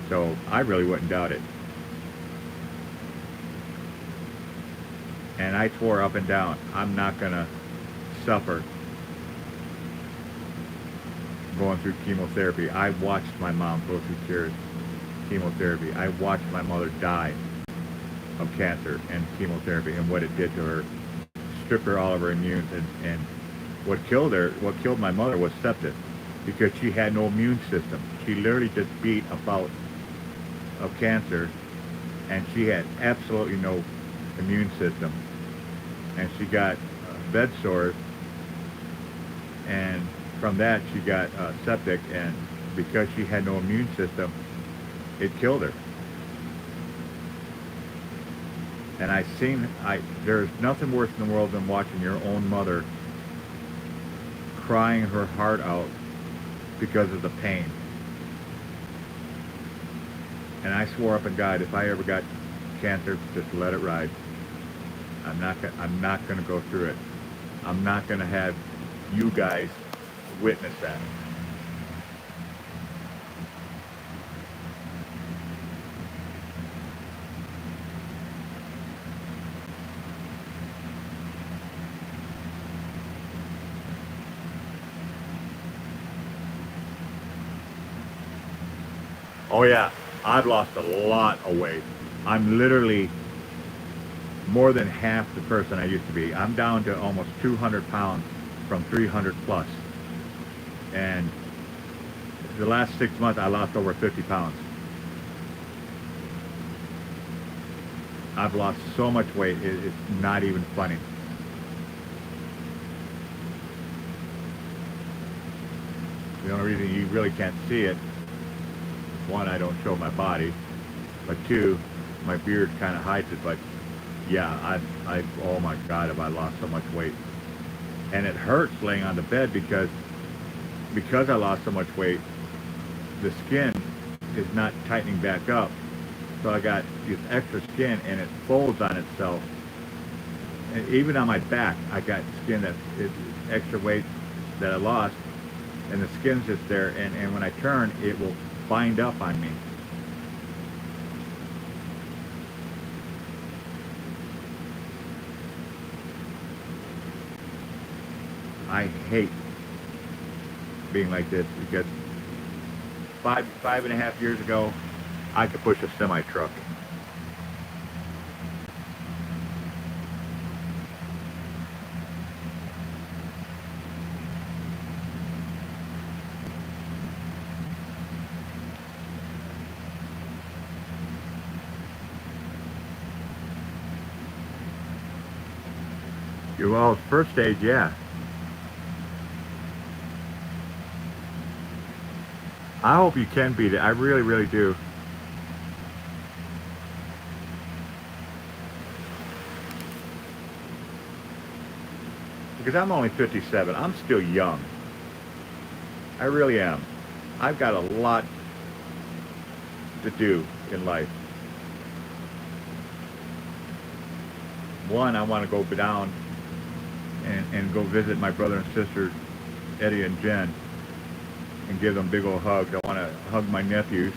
so I really wouldn't doubt it. And I swore up and down, I'm not gonna suffer going through chemotherapy. I watched my mom go through chemotherapy. I watched my mother die of cancer and chemotherapy and what it did to her. Stripped her all of her immune, and what killed my mother was sepsis, because she had no immune system. She literally just beat a bout of cancer and she had absolutely no immune system, and she got bed sores, and from that she got septic, and because she had no immune system, it killed her. And there's nothing worse in the world than watching your own mother crying her heart out because of the pain. And I swore up and God, if I ever got cancer, just let it ride. I'm not going to go through it. I'm not going to have you guys witness that. Oh yeah, I've lost a lot of weight. I'm literally more than half the person I used to be. I'm down to almost 200 pounds from 300 plus. And the last 6 months I lost over 50 pounds. I've lost so much weight, it's not even funny. The only reason you really can't see it, one, I don't show my body, but two, my beard kind of hides it. But yeah, oh my God, have I lost so much weight. And it hurts laying on the bed because I lost so much weight, the skin is not tightening back up. So I got this extra skin and it folds on itself. And even on my back, I got skin that is extra weight that I lost, and the skin's just there. And when I turn, it will bind up on me. I hate being like this because 5.5 years ago, I could push a semi truck. Well, first stage, yeah. I hope you can beat it. I really, really do. Because I'm only 57. I'm still young. I really am. I've got a lot to do in life. One, I want to go down and go visit my brother and sister, Eddie and Jen, and give them big old hugs. I want to hug my nephews,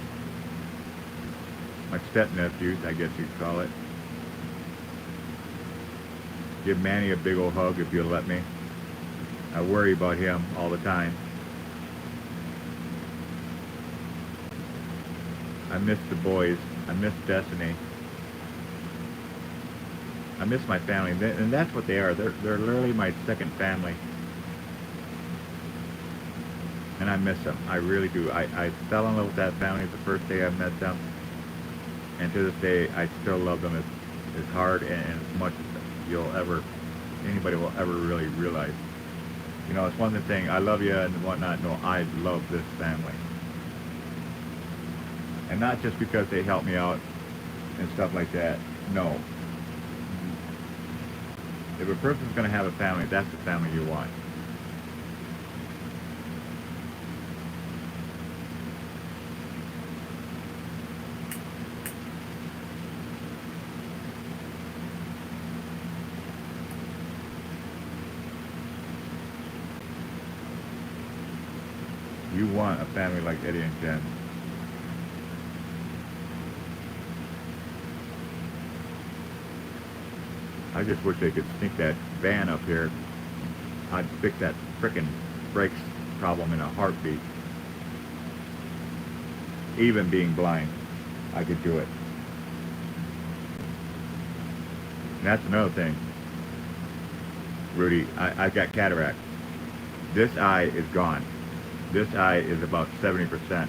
my step-nephews, I guess you'd call it. Give Manny a big old hug if you'll let me. I worry about him all the time. I miss the boys. I miss Destiny. I miss my family, and that's what they are. They're literally my second family. And I miss them. I really do. I fell in love with that family the first day I met them. And to this day, I still love them as hard and as much as anybody will ever really realize. You know, it's one thing, I love you and whatnot. No, I love this family. And not just because they help me out and stuff like that. No. If a person's going to have a family, that's the family you want. You want a family like Eddie and Jen. I just wish they could sneak that van up here. I'd fix that frickin' brakes problem in a heartbeat. Even being blind, I could do it. And that's another thing, Rudy. I got cataract. This eye is gone. This eye is about 70%.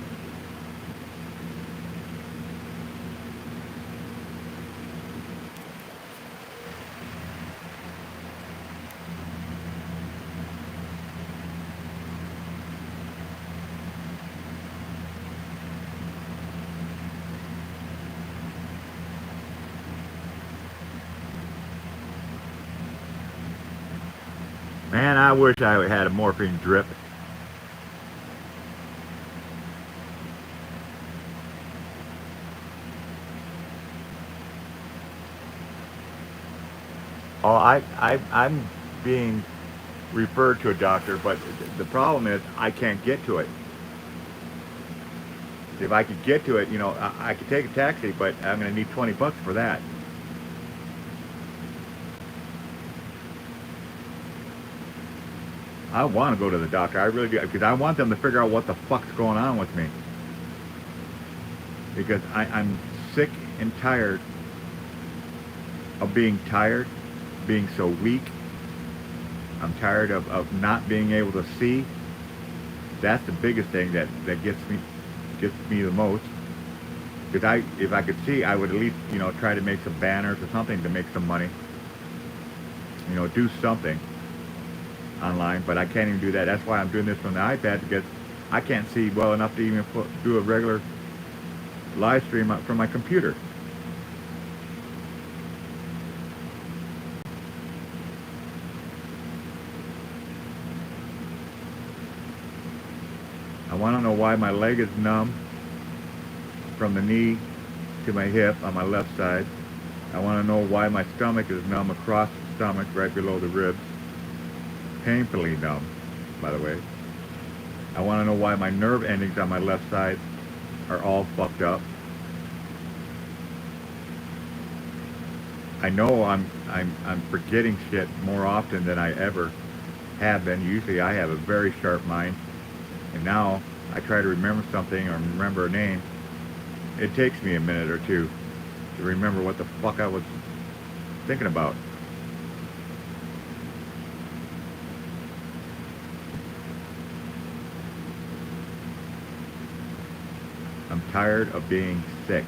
Man, I wish I had a morphine drip. Oh, I'm being referred to a doctor, but the problem is I can't get to it. If I could get to it, you know, I could take a taxi, but I'm going to need $20 for that. I want to go to the doctor. I really do, because I want them to figure out what the fuck's going on with me. Because I'm sick and tired of being tired, being so weak. I'm tired of not being able to see. That's the biggest thing that gets me the most. Because if I could see, I would at least, you know, try to make some banners or something to make some money. You know, do something online, but I can't even do that. That's why I'm doing this from the iPad, because I can't see well enough to even do a regular live stream from my computer. I want to know why my leg is numb from the knee to my hip on my left side. I want to know why my stomach is numb across the stomach right below the ribs. Painfully numb, by the way. I want to know why my nerve endings on my left side are all fucked up. I know I'm forgetting shit more often than I ever have been. Usually I have a very sharp mind. And now I try to remember something or remember a name. It takes me a minute or two to remember what the fuck I was thinking about. I'm tired of being sick.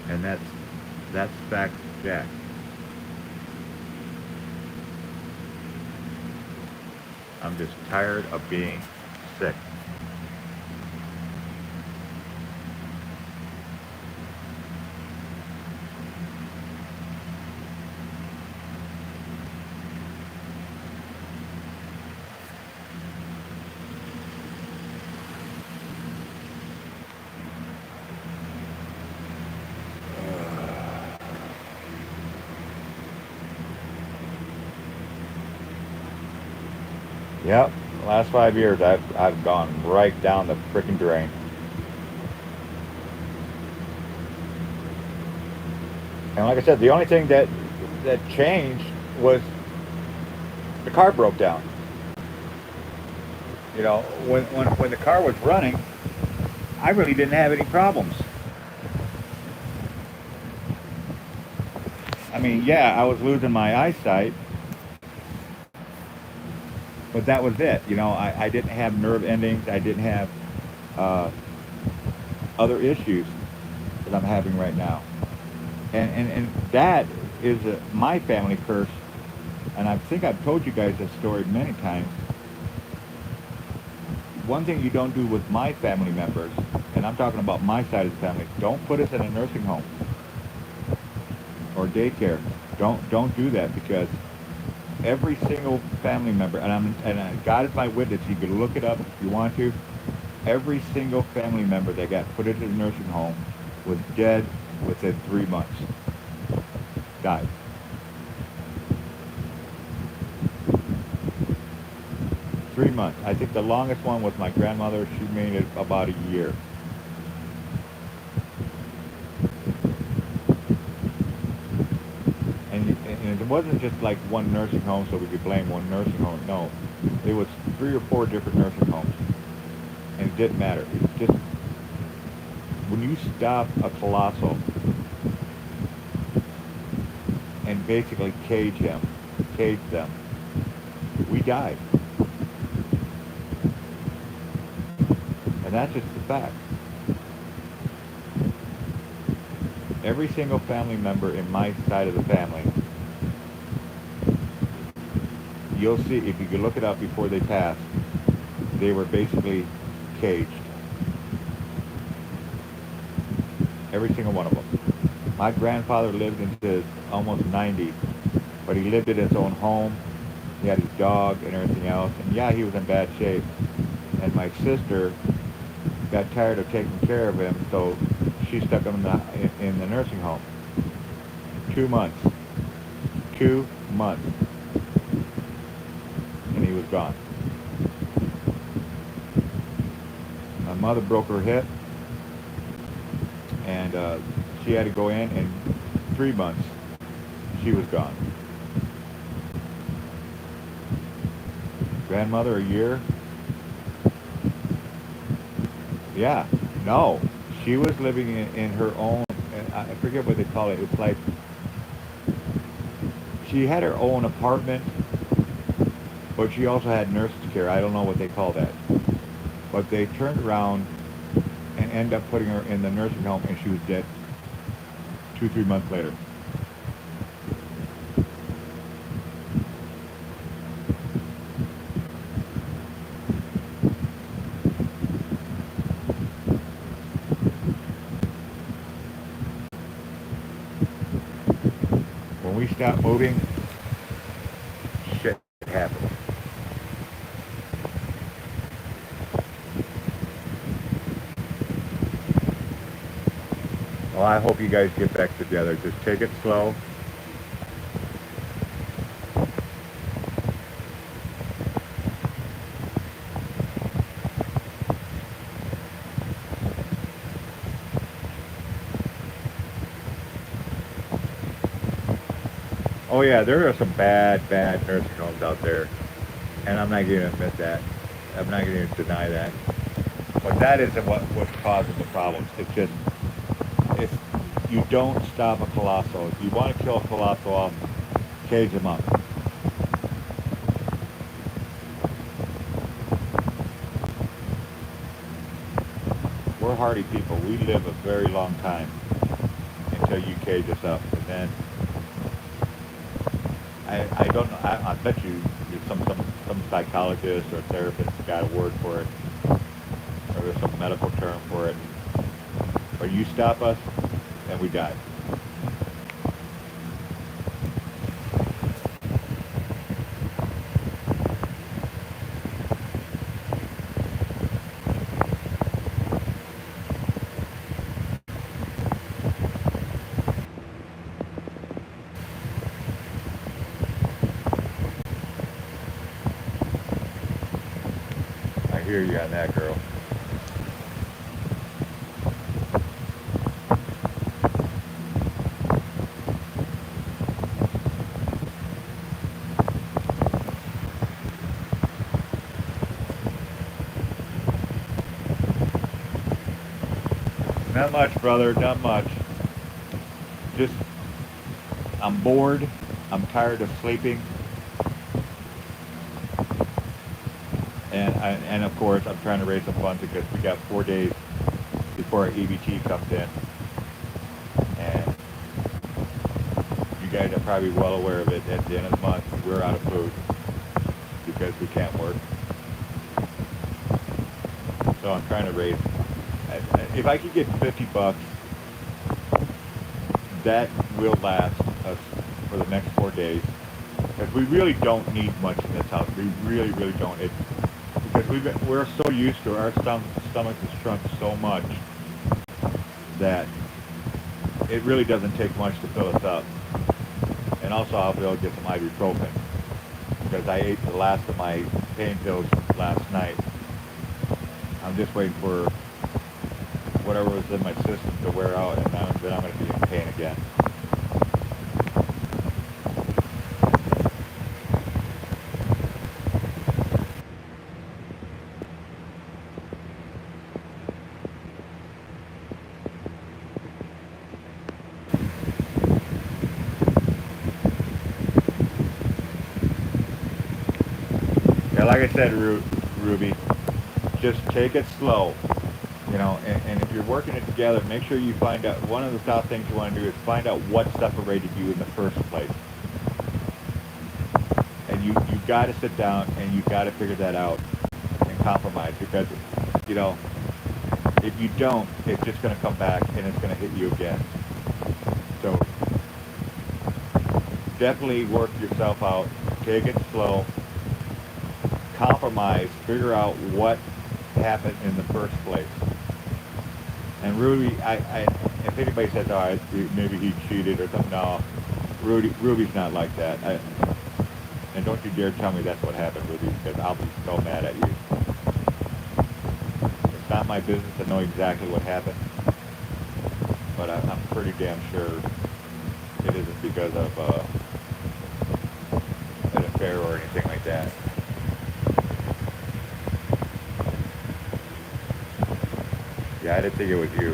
And that's fact, Jack. I'm just tired of being sick. Yep, the last 5 years I've gone right down the freaking drain. And like I said, the only thing that changed was the car broke down. You know, when the car was running, I really didn't have any problems. I mean, yeah, I was losing my eyesight, but that was it. You know, I didn't have nerve endings. I didn't have uh, other issues that I'm having right now. And that is my family curse. And I think I've told you guys this story many times. One thing you don't do with my family members, and I'm talking about my side of the family, don't put us in a nursing home or daycare. Don't do that, because every single family member, God is my witness. You can look it up if you want to. Every single family member that got put into the nursing home was dead within 3 months. Died. Three months. I think the longest one was my grandmother. She made it about a year. And it wasn't just like one nursing home, so we could blame one nursing home. No, it was 3 or 4 different nursing homes, and it didn't matter. It's just when you stop a colossal and basically cage them, we died. And that's just the fact. Every single family member in my side of the family, you'll see, if you can look it up before they passed, they were basically caged. Every single one of them. My grandfather lived into almost 90, but he lived in his own home. He had his dog and everything else, and yeah, he was in bad shape. And my sister got tired of taking care of him, so she stuck him in the nursing home. 2 months. 2 months. And he was gone. My mother broke her hip, and she had to go in 3 months. She was gone. Grandmother, a year. Yeah, no. She was living in her own, I forget what they call it. It's like, she had her own apartment, but she also had nurses care. I don't know what they call that. But they turned around and end up putting her in the nursing home, and she was dead 2, 3 months later. When we stop moving, shit happens. Well, I hope you guys get back together. Just take it slow. Oh yeah, there are some bad nursing homes out there, and I'm not going to admit that. I'm not going to deny that. But that isn't what's causing the problems. It's just if you don't stop a colossal, if you want to kill a colossal off, cage him up. We're hardy people. We live a very long time until you cage us up, and then I don't know. I bet you some psychologist or therapist got a word for it, or there's some medical term for it. But you stop us, and we die. I hear you on that, girl. Not much, brother. Not much. Just I'm bored. I'm tired of sleeping. And of course, I'm trying to raise some funds because we got 4 days before our EBT comes in. And you guys are probably well aware of it. At the end of the month, we're out of food because we can't work. So I'm trying to raise. If I could get $50, that will last us for the next 4 days. Because we really don't need much in this house. We really don't. Because we're so used to our stomach has shrunk so much that it really doesn't take much to fill us up. And also I'll be able to get some ibuprofen because I ate the last of my pain pills last night. I'm just waiting for whatever was in my system to wear out, and then I'm going to be in pain again. Yeah, like I said, Ruby, just take it slow. You know, and if you're working it together, make sure you find out, one of the top things you want to do is find out what separated you in the first place. And you got to sit down and you got to figure that out and compromise, because, you know, if you don't, it's just going to come back and it's going to hit you again. So definitely work yourself out, take it slow, compromise, figure out what happened in the first place. And Ruby, if anybody says, "Oh, maybe he cheated or something," no, Ruby's not like that. And don't you dare tell me that's what happened, Ruby, because I'll be so mad at you. It's not my business to know exactly what happened, but I'm pretty damn sure it isn't because of an affair or anything like that. Yeah, I didn't think it was you.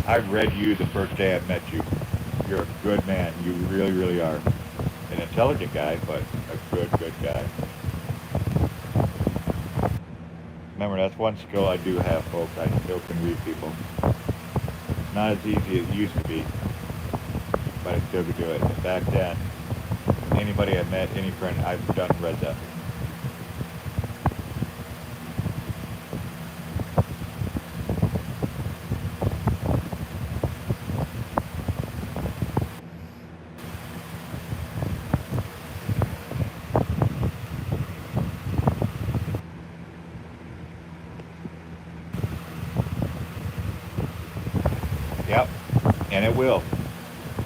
I read you the first day I met you. You're a good man. You really are. An intelligent guy, but a good guy. Remember, that's one skill I do have, folks. I still can read people. Not as easy as it used to be, but I still could do it. And back then, anybody I met, any friend, I've done read them. Yep, and it will,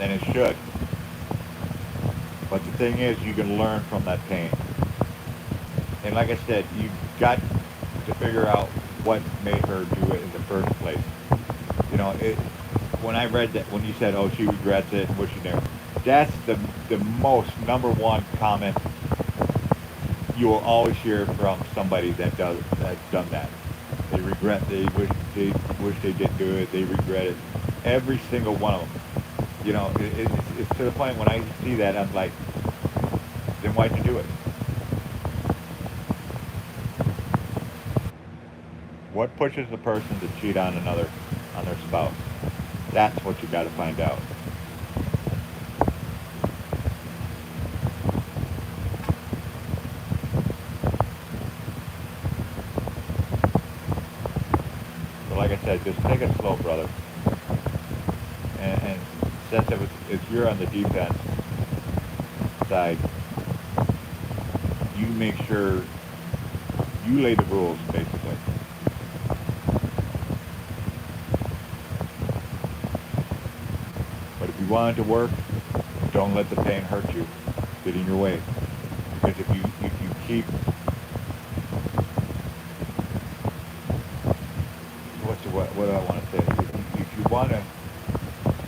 and it should. But the thing is, you can learn from that pain. And like I said, you got to figure out what made her do it in the first place. You know, when I read that, when you said, "Oh, she regrets it," and what she never, that's the most number one comment you will always hear from somebody that's done that. They regret. They wish they didn't do it. They regret it. Every single one of them. You know, it's to the point when I see that, I'm like, then why'd you do it? What pushes the person to cheat on their spouse? That's what you got to find out. So like I said, just take it slow, brother. And since if you're on the defense side, you make sure you lay the rules, basically. But if you want it to work, don't let the pain hurt you, get in your way. Because if you keep what do I want to say?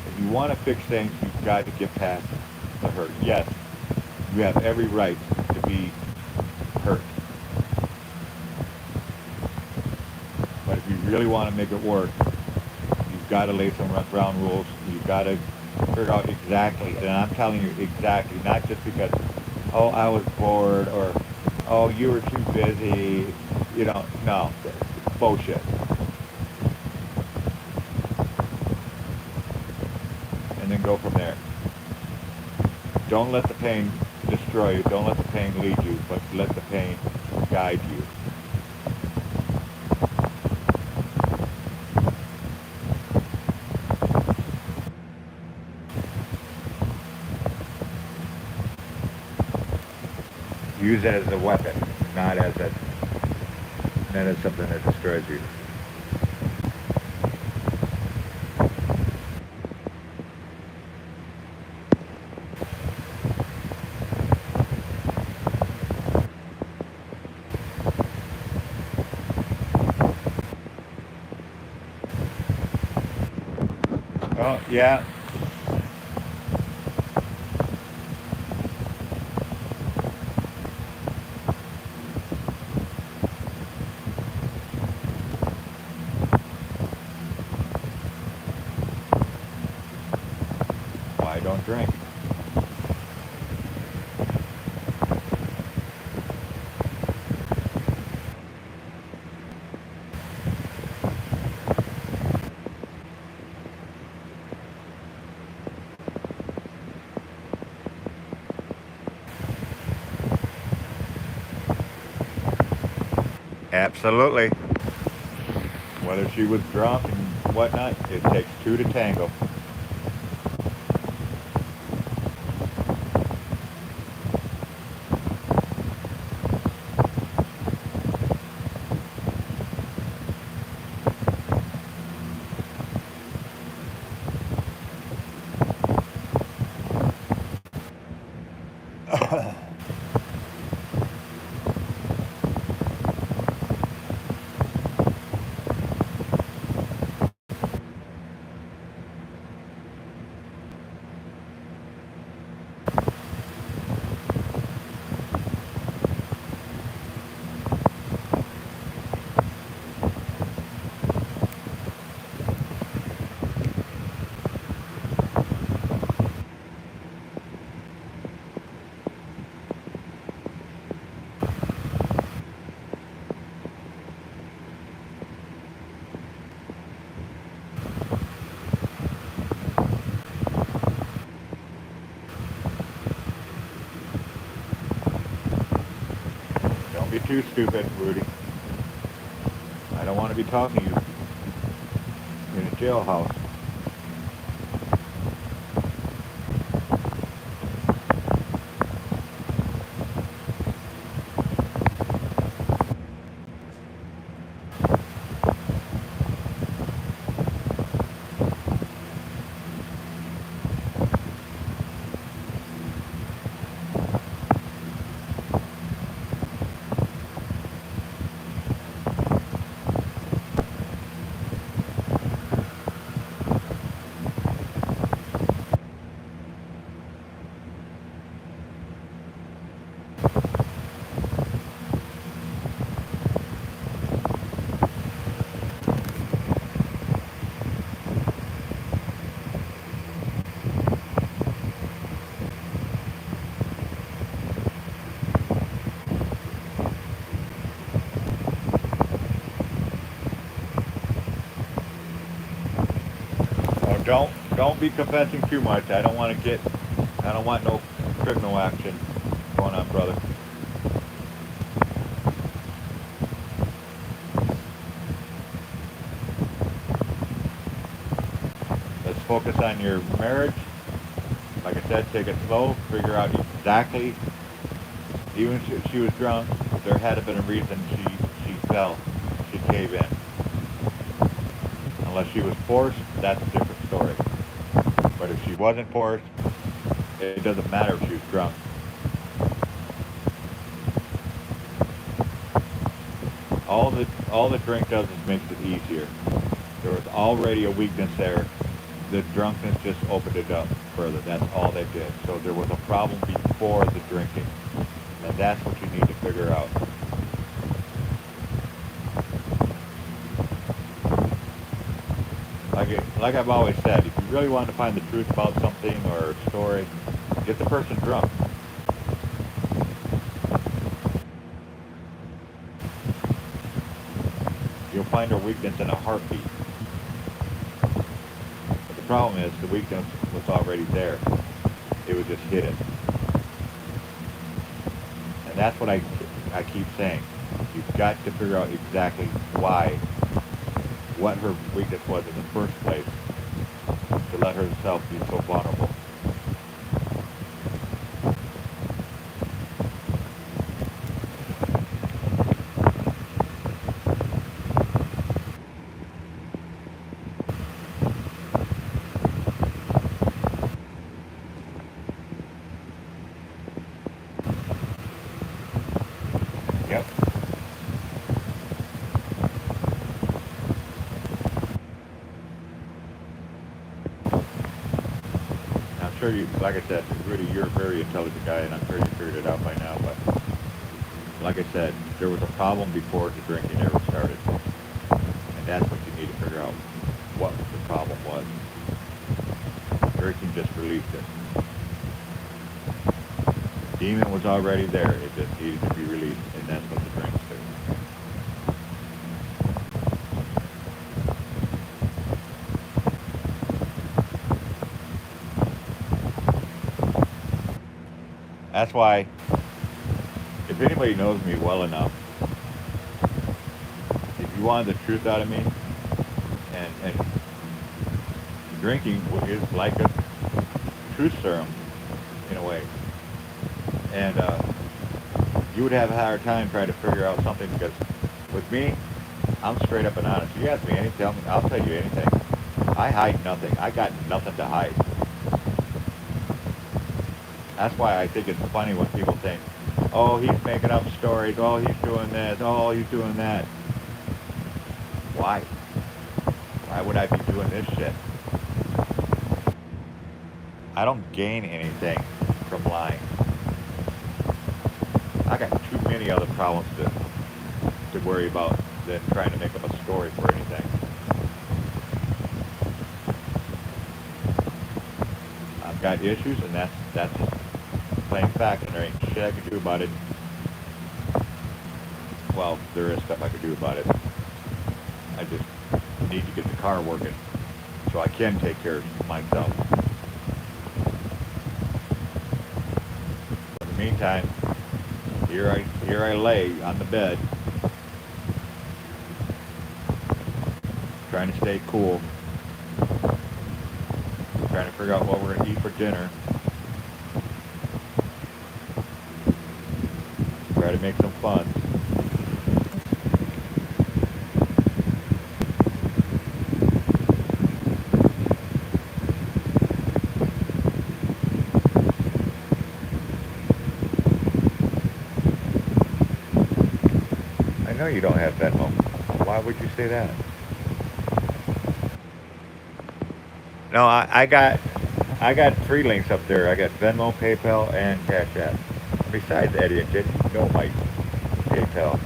If you want to fix things, you've got to get past the hurt. Yes, you have every right to be hurt. But if you really want to make it work, you've got to lay some ground rules. You've got to figure out exactly, and I'm telling you exactly, not just because, oh, I was bored, or, oh, you were too busy, you know, no, bullshit. And then go from there. Don't let the pain destroy you. Don't let the pain lead you, but let the pain guide you. Use it as a weapon, not as something that destroys you. Oh, yeah. Why don't drink? Absolutely. Whether she was drunk and whatnot, it takes two to tango. too, stupid, Rudy. I don't want to be talking to you in a jailhouse. Don't be confessing too much. I don't want no criminal action going on, brother. Let's focus on your marriage. Like I said, take it slow, figure out exactly, even if she was drunk, there had to been a reason she fell, she gave in. Unless she was forced, that's a different story. But if she wasn't forced, it doesn't matter if she was drunk. All the drink does is makes it easier. There was already a weakness there. The drunkenness just opened it up further. That's all they did. So there was a problem before the drinking. And that's what you need to figure out. Like I've always said, if you really want to find the truth about something or a story, get the person drunk. You'll find her weakness in a heartbeat. But the problem is the weakness was already there. It was just hidden. And that's what I keep saying. You've got to figure out exactly what her weakness was in the first place to let herself be so vulnerable. Yep. I'm sure you, like I said, Rudy, you're a very intelligent guy, and I'm sure you figured it out by now, but like I said, there was a problem before the drinking ever started. And that's what you need to figure out, what the problem was. Drinking just released it. The demon was already there, it just needed to be released, and that's what the drinks do. That's why, if anybody knows me well enough, if you wanted the truth out of me, and drinking is like a truth serum, in a way. And you would have a hard time trying to figure out something, because with me, I'm straight up and honest. You ask me anything, I'll tell you anything. I hide nothing. I got nothing to hide. That's why I think it's funny when people think, oh, he's making up stories, oh, he's doing this, oh, he's doing that. Why? Why would I be doing this shit? I don't gain anything from lying. I got too many other problems to worry about than trying to make up a story for anything. I've got issues, and that's just plain fact, and there ain't shit I can do about it. Well, there is stuff I can do about it. I just need to get the car working so I can take care of myself. In the meantime, Here I lay on the bed, trying to stay cool, trying to figure out what we're gonna eat for dinner, try to make some fun. I know you don't have Venmo. Why would you say that? No, I got three links up there. I got Venmo, PayPal, and Cash App. Besides Eddie and Jen, you know my PayPal.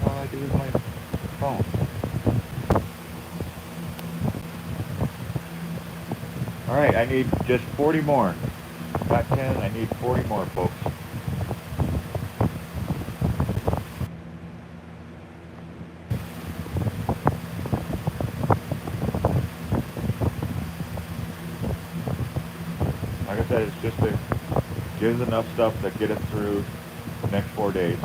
All I do is my phone. All right, I need just 40 more. Got 10, I need 40 more, folks. Like I said, it's just to give us enough stuff to get us through the next 4 days.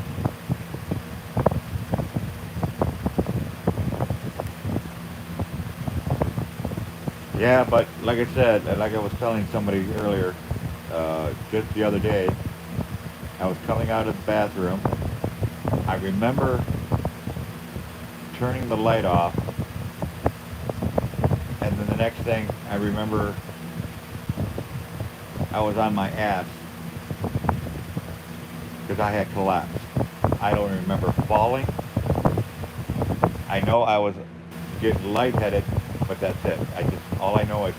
Yeah, but like I said, like I was telling somebody earlier, just the other day, I was coming out of the bathroom. I remember turning the light off, and then the next thing I remember, I was on my ass because I had collapsed. I don't remember falling. I know I was getting lightheaded, but that's it. All I know is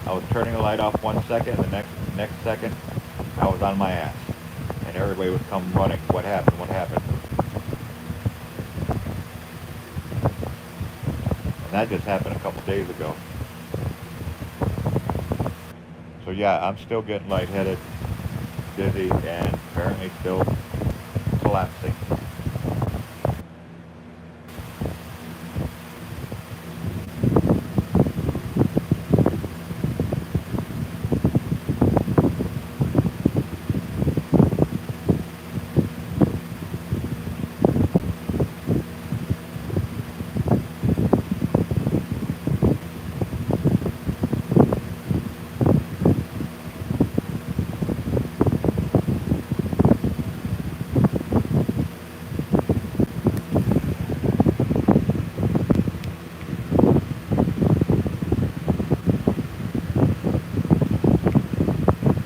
I was turning the light off 1 second, and the next second I was on my ass, and everybody was coming running. What happened? What happened? And that just happened a couple days ago. So yeah, I'm still getting lightheaded, dizzy, and apparently still collapsing.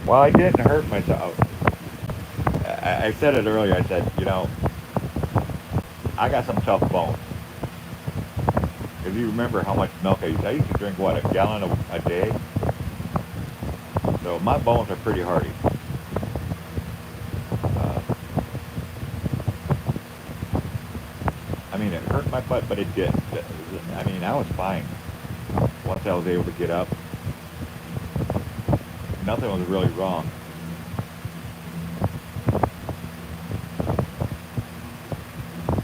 Well, I didn't hurt myself. I said it earlier. I said, I got some tough bones. If you remember how much milk I used to drink, what, a gallon a day? So my bones are pretty hardy. I mean, it hurt my butt, but it didn't. I mean, I was fine once I was able to get up. Nothing was really wrong.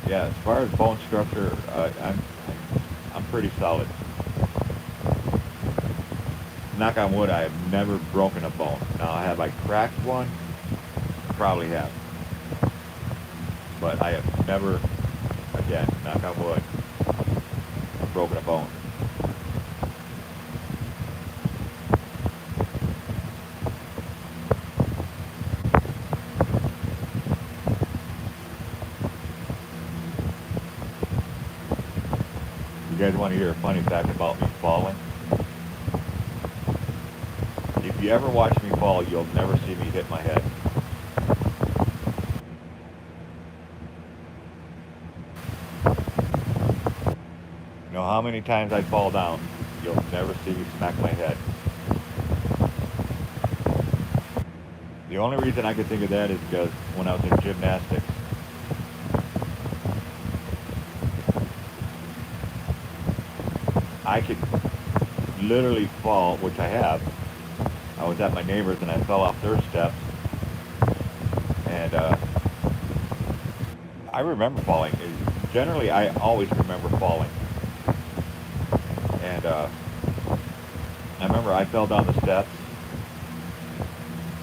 Yeah, as far as bone structure, I'm pretty solid. Knock on wood, I have never broken a bone. Now, have I cracked one? Probably have. But I have never, again, knock on wood, broken a bone. You guys want to hear a funny fact about me falling? If you ever watch me fall, you'll never see me hit my head. how many times I fall down, you'll never see me smack my head. The only reason I could think of that is because when I was in gymnastics, I could literally fall, which I have. I was at my neighbor's and I fell off their steps, and I remember falling. Generally, I always remember falling, and I remember I fell down the steps,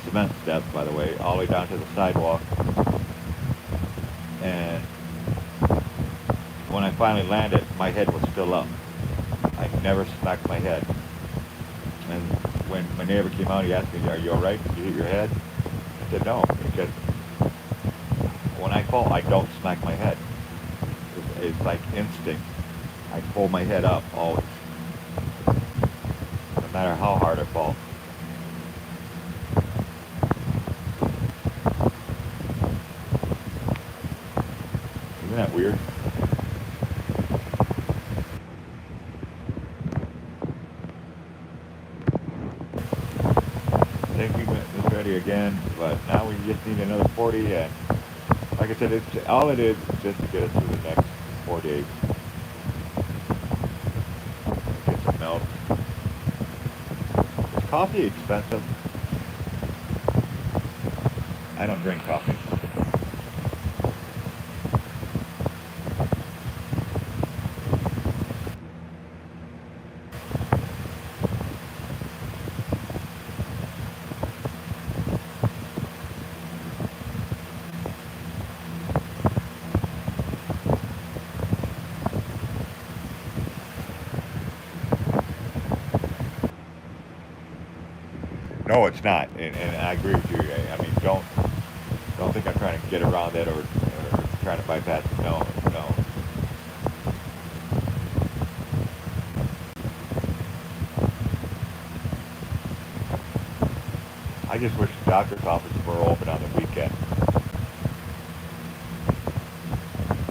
cement steps, by the way, all the way down to the sidewalk, and when I finally landed, my head was still up. I never smacked my head. And when my neighbor came out, he asked me, "Are you all right? Did you hit your head?" I said, "No," because when I fall, I don't smack my head. It's like instinct. I pull my head up always, no matter how hard I fall. Isn't that weird? Thank you, Miss Ready again, but now we just need another 40, and like I said, all it is just to get us through the next 4 days. Get some milk. Is coffee expensive? I don't drink coffee. No, it's not, and I agree with you. I mean, don't think I'm trying to get around that or trying to bypass it. No, no. I just wish the doctor's offices were open on the weekend,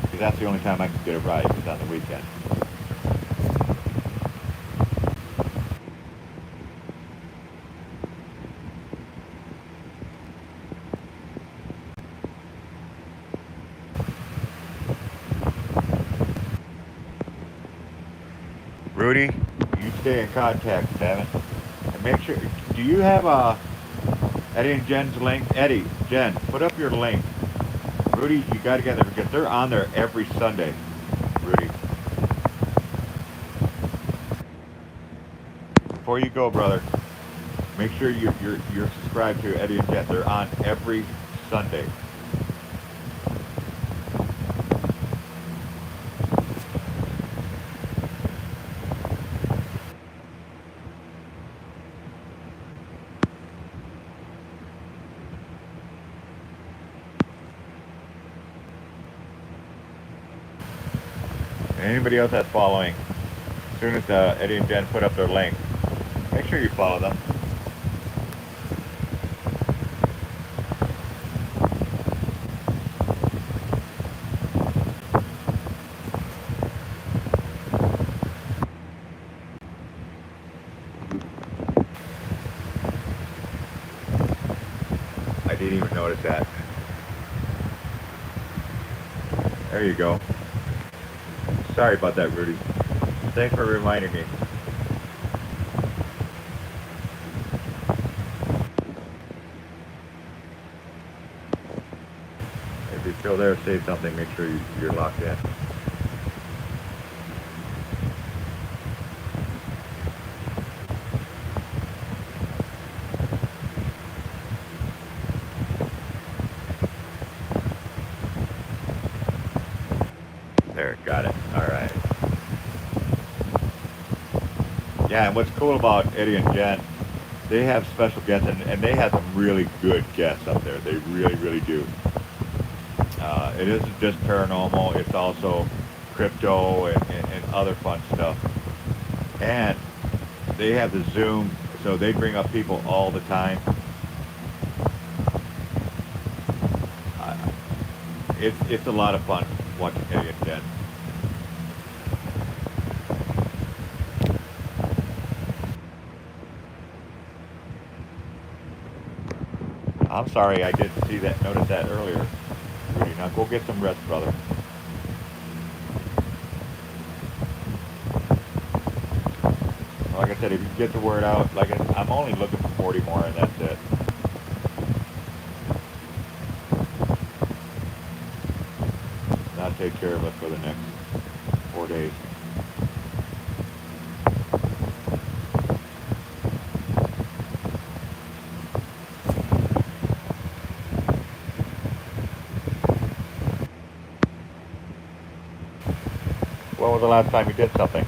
because that's the only time I can get a ride is on the weekend. Rudy, you stay in contact, damn it. And make sure, do you have Eddie and Jen's link? Eddie, Jen, put up your link. Rudy, you got to get there because they're on there every Sunday, Rudy. Before you go, brother, make sure you're subscribed to Eddie and Jen. They're on every Sunday. And anybody else that's following, as soon as Eddie and Jen put up their link, make sure you follow them. I didn't even notice that. There you go. Sorry about that, Rudy. Thanks for reminding me. If you're still there, say something. Make sure you're locked in. There, got it. All right. Yeah, and what's cool about Eddie and Jen, they have special guests, and they have some really good guests up there. They really, really do. It isn't just paranormal, it's also crypto and other fun stuff. And they have the Zoom, so they bring up people all the time. Uh, it's a lot of fun watching Eddie and Jen. I'm sorry I didn't see that, notice that earlier. Rudy, now go get some rest, brother. Like I said, if you can get the word out, I'm only looking for 40 more and that's it. That'll take care of us for the next 4 days. When was the last time you did something?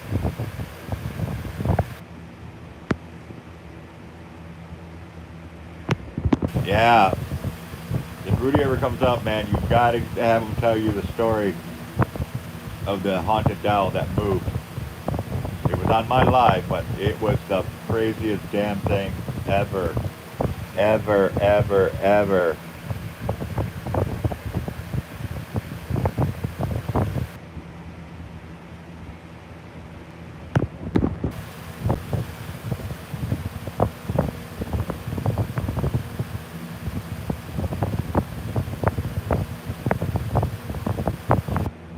Yeah. If Rudy ever comes up, man, you've got to have him tell you the story of the haunted doll that moved. It was on my live, but it was the craziest damn thing ever. Ever, ever, ever.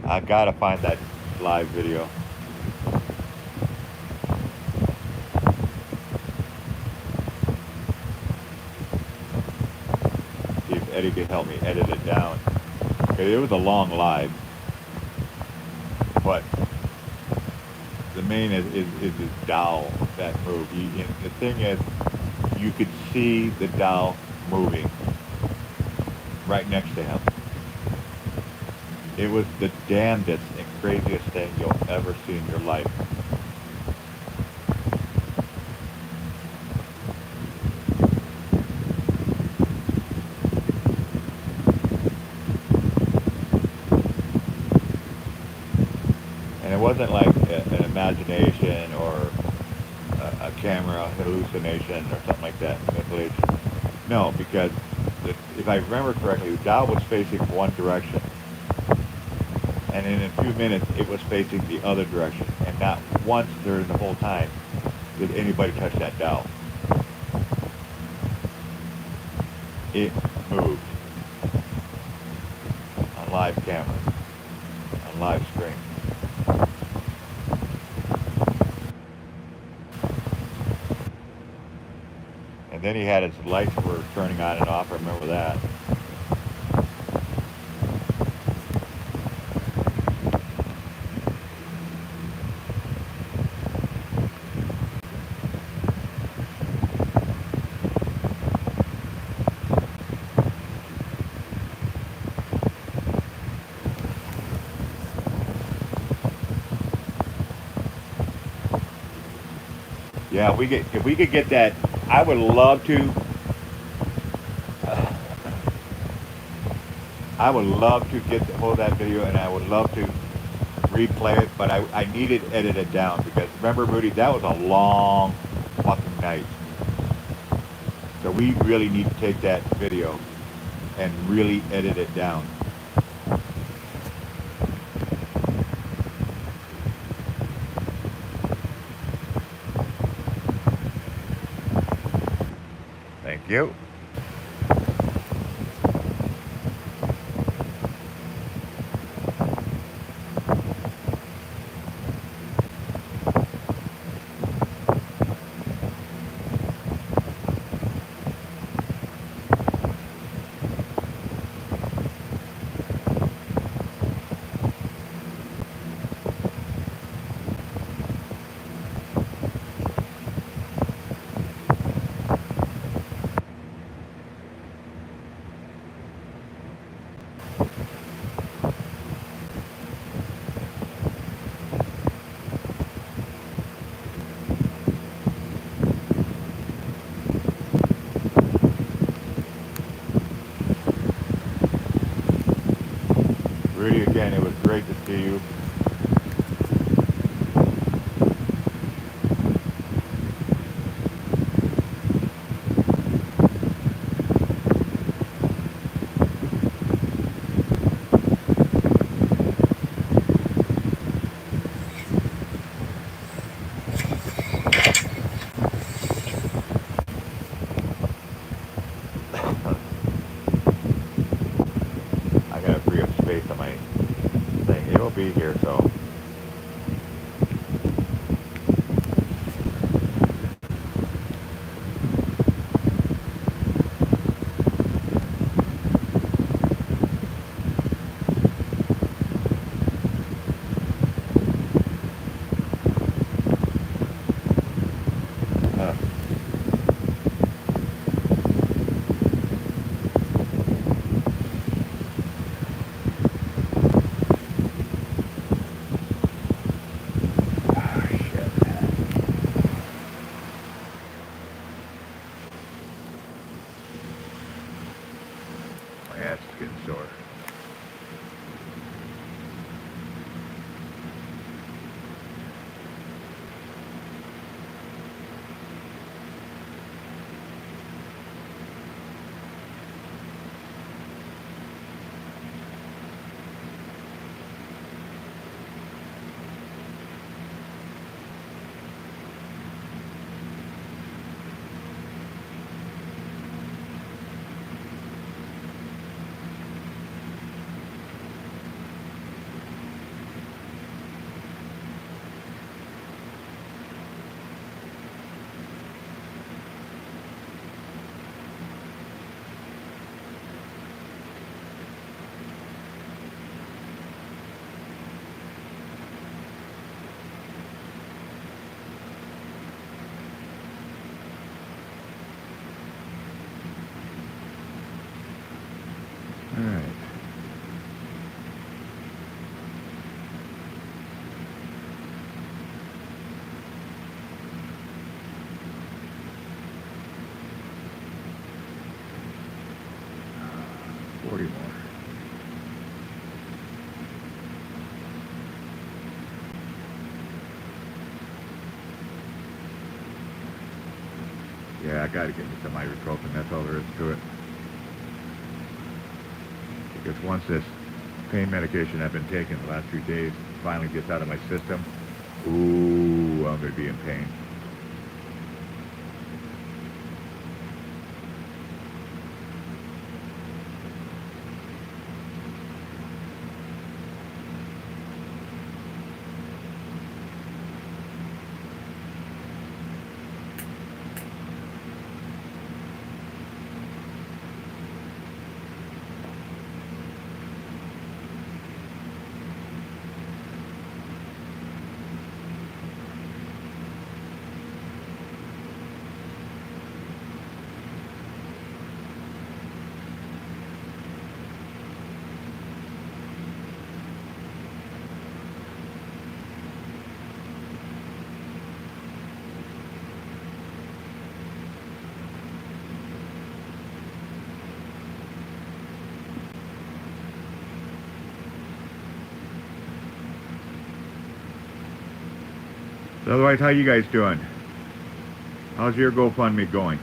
I gotta find that live video. See if Eddie can help me edit it down. Okay, it was a long live, but the main is this doll that moved. The thing is, you could see the doll moving right next to him. It was the damnedest and craziest thing you'll ever see in your life. And it wasn't like an imagination or a camera hallucination or something like that, manipulation. No, because if I remember correctly, the doll was facing one direction. And in a few minutes, it was facing the other direction. And not once during the whole time did anybody touch that doll. It moved on live camera, on live stream. And then he had his lights were turning on and off. I remember that. Yeah, if we could get that, I would love to. I would love to get hold of that video, and I would love to replay it. But I need it edited down because remember, Rudy, that was a long fucking night. So we really need to take that video and really edit it down. Thank you. Rudy, again, it was great to see you. be here, so. Uh, shit. My ass is getting sore. All right. Uh, 40 more. Yeah, I gotta get me some ibuprofen. That's all there is to it. Because once this pain medication I've been taking the last few days finally gets out of my system, ooh, I'm gonna be in pain. So otherwise, how you guys doing? How's your GoFundMe going?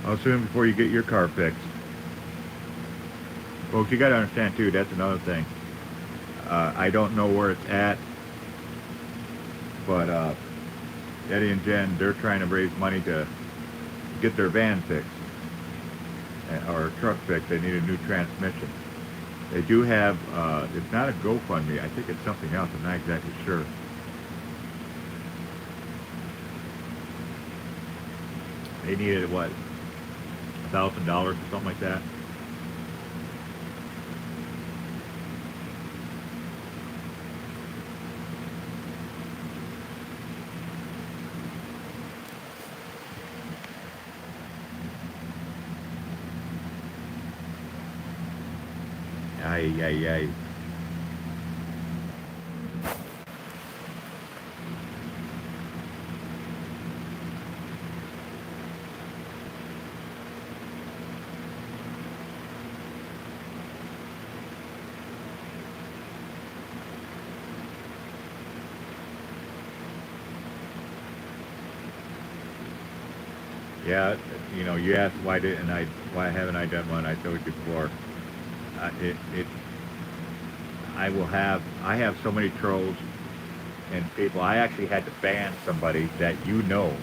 How soon before you get your car fixed? Folks, you gotta understand too, that's another thing. I don't know where it's at, but Eddie and Jen, they're trying to raise money to get their van fixed, or truck fixed. They need a new transmission. They do have, it's not a GoFundMe, I think it's something else, I'm not exactly sure. They needed, what, $1,000 or something like that? Ay, ay, ay. Yeah, you know, you asked why haven't I done one? I told you before. I have so many trolls And people, I actually had to ban somebody that you know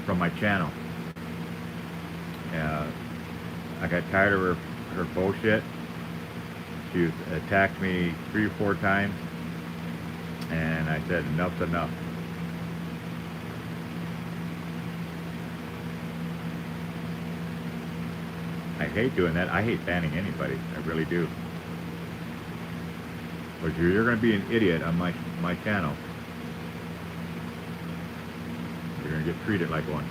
from my channel. Uh, I got tired of her bullshit. She's attacked me 3 or 4 times, and I said enough's enough. I hate doing that. I hate banning anybody. I really do. But you're going to be an idiot on my channel. You're going to get treated like one.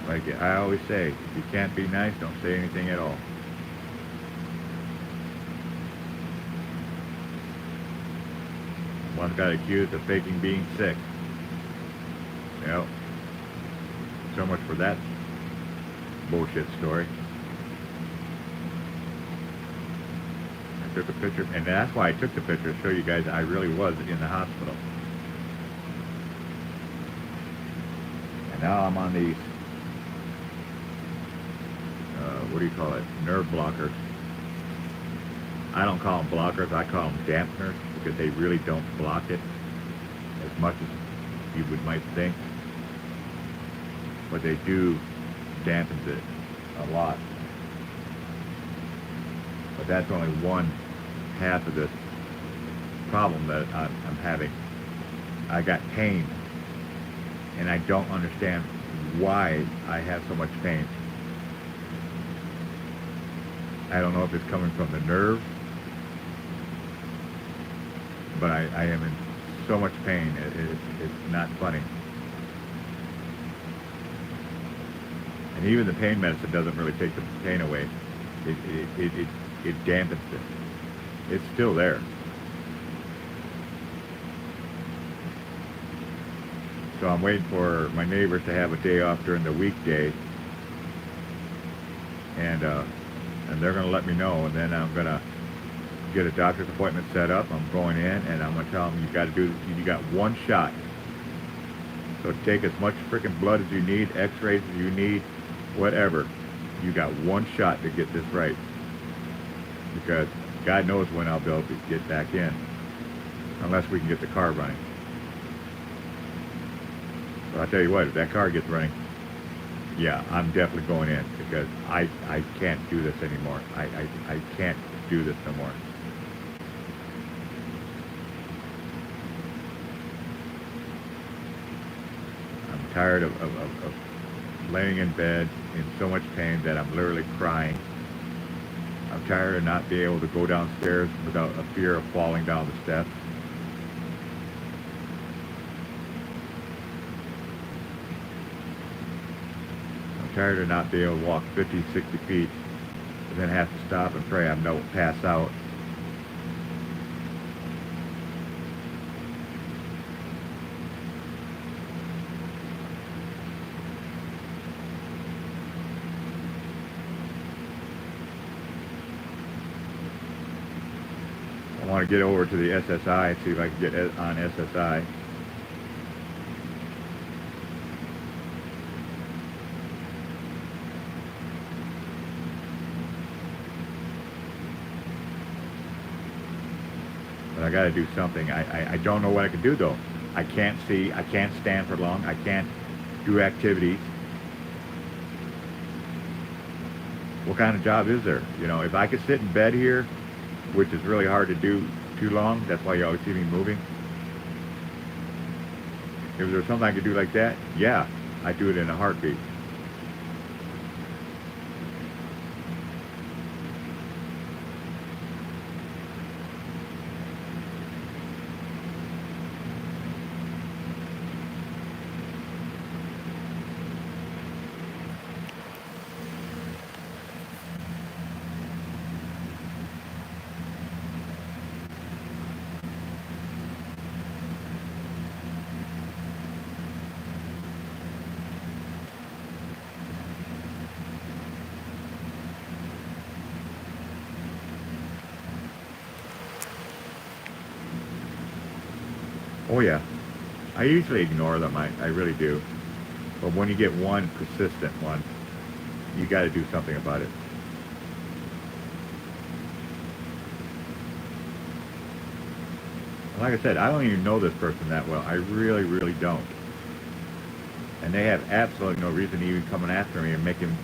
Like I always say, if you can't be nice, don't say anything at all. One got accused of faking being sick. Yep. So much for that bullshit story. I took a picture, and that's why I took the picture, to show you guys I really was in the hospital. And now I'm on these, what do you call it, nerve blockers. I don't call them blockers, I call them dampeners, because they really don't block it as much as you might think. But they do dampen it a lot. But that's only one half of this problem that I'm having. I got pain, and I don't understand why I have so much pain. I don't know if it's coming from the nerve, but I am in so much pain, it's not funny. And even the pain medicine doesn't really take the pain away. It dampens it. It's still there. So I'm waiting for my neighbors to have a day off during the weekday, and they're going to let me know, and then I'm going to get a doctor's appointment set up. I'm going in, and I'm going to tell them you got one shot. So take as much freaking blood as you need, x-rays as you need, whatever. You got one shot to get this right. Because God knows when I'll be able to get back in. Unless we can get the car running. But I'll tell you what, if that car gets running, yeah, I'm definitely going in. Because I can't do this anymore. I can't do this no more. I'm tired of laying in bed in so much pain that I'm literally crying. I'm tired of not being able to go downstairs without a fear of falling down the steps. I'm tired of not being able to walk 50, 60 feet and then have to stop and pray I don't pass out. I want to get over to the SSI and see if I can get on SSI. But I got to do something. I don't know what I can do though. I can't see. I can't stand for long. I can't do activities. What kind of job is there? You know, if I could sit in bed here, which is really hard to do too long. That's why you always see me moving. If there's something I could do like that, yeah, I'd do it in a heartbeat. Oh yeah, I usually ignore them. I really do. But when you get one persistent one, you got to do something about it. Like I said, I don't even know this person that well. I really, really don't. And they have absolutely no reason to even coming after me and making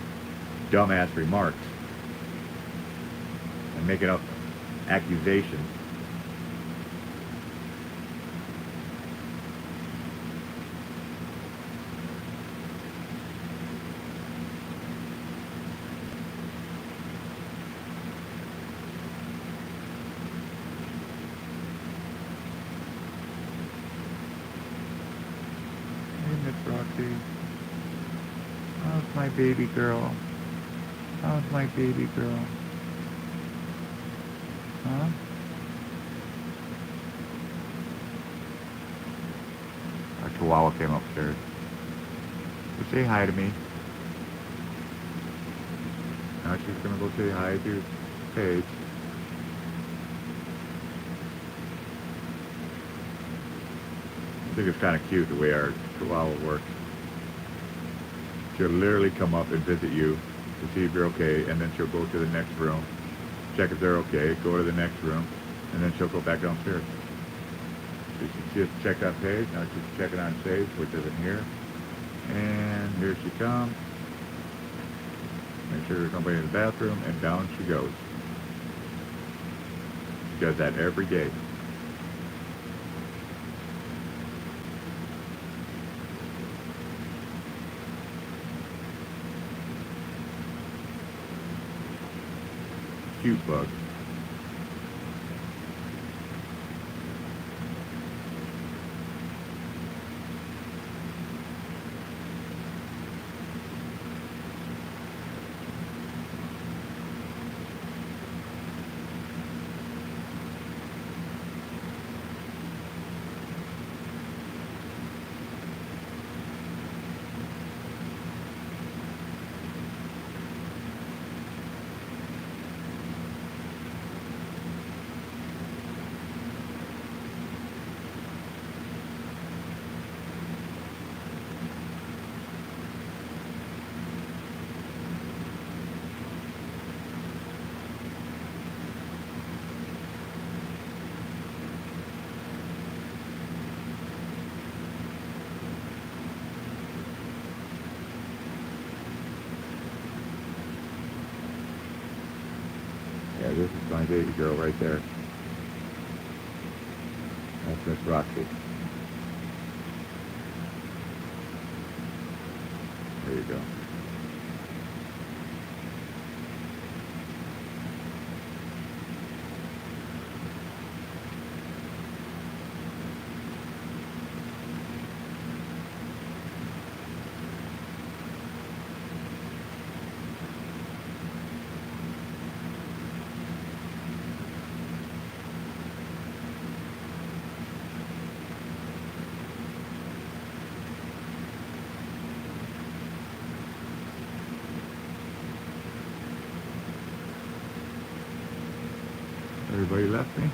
dumbass remarks and making up accusations. Hey, Miss Roxy. How's my baby girl? How's my baby girl? Huh? Our chihuahua came upstairs. So say hi to me. Now she's gonna go say hi to Paige. I think it's kind of cute the way our chihuahua works. She'll literally come up and visit you to see if you're okay, and then she'll go to the next room, check if they're okay, go to the next room, and then she'll go back downstairs. She just checked on Paige, now she's checking on Sage, which isn't here. And here she comes. Make sure there's nobody in the bathroom, and down she goes. She does that every day. Cute bug. Yeah, this is my baby girl right there. That's Miss Roxy. There you go. Everybody left me?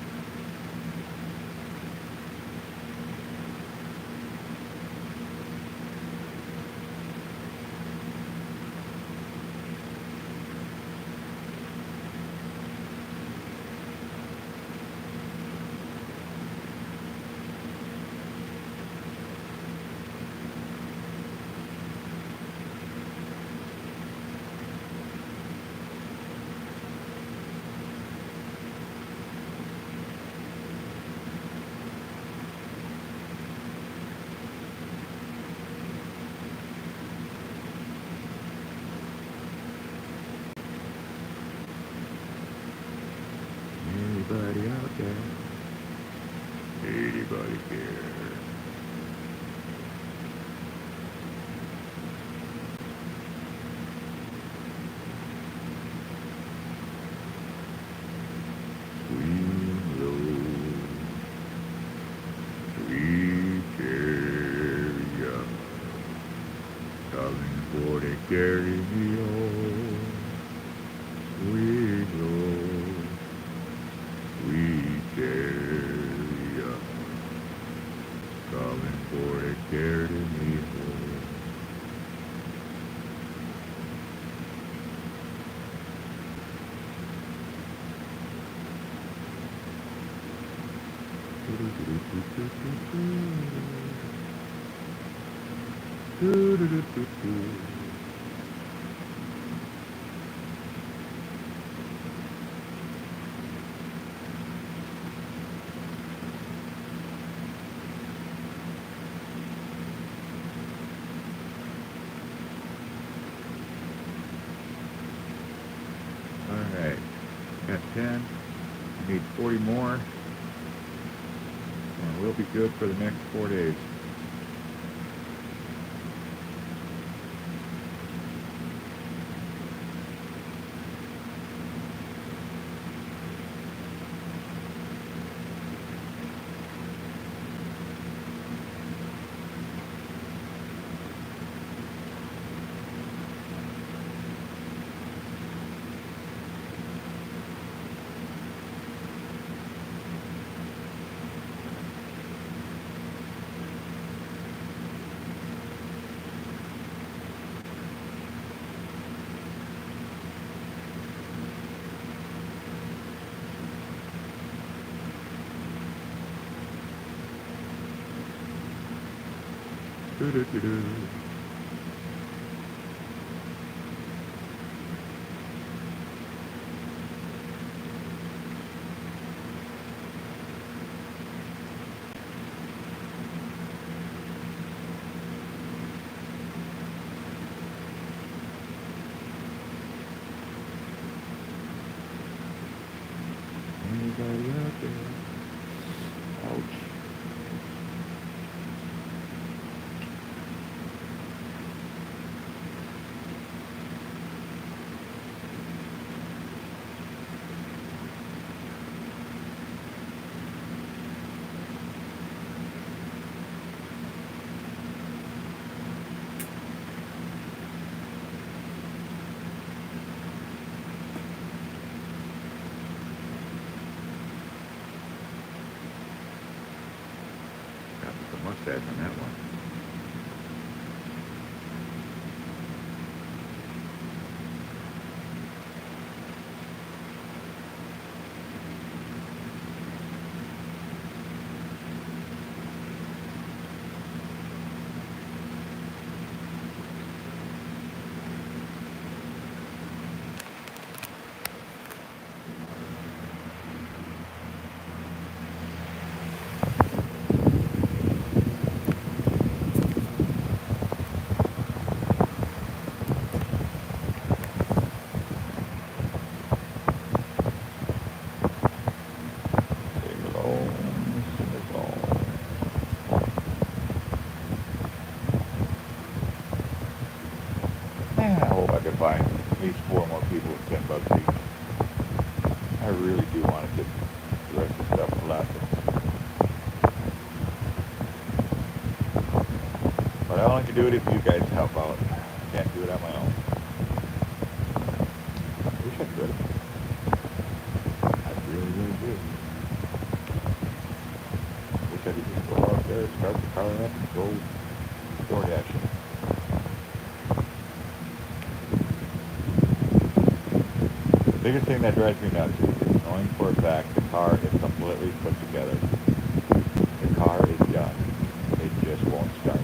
Anybody out there? Anybody here? Sweet low, sweet area, coming for to carry me home. Sweet low, sweet area, coming for to carry me home. Do, do, do, do, do. Alright, got 10. Need 40 more. And we'll be good for the next 4 days. Do, do, do, do. Anybody out there? Ouch. Got the mustache on that one. Sing along, sing along. I hope I can find at least 4 more people with $10 each. I really do want to get the rest of the stuff to lessons. But I only can do it if you guys help out. I can't do it on my own. I wish I could. I really, really do. Wish I could just go out there, start the car up, and go door dashing. The biggest thing that drives me nuts is knowing for a fact the car is completely put together. The car is done. It just won't start.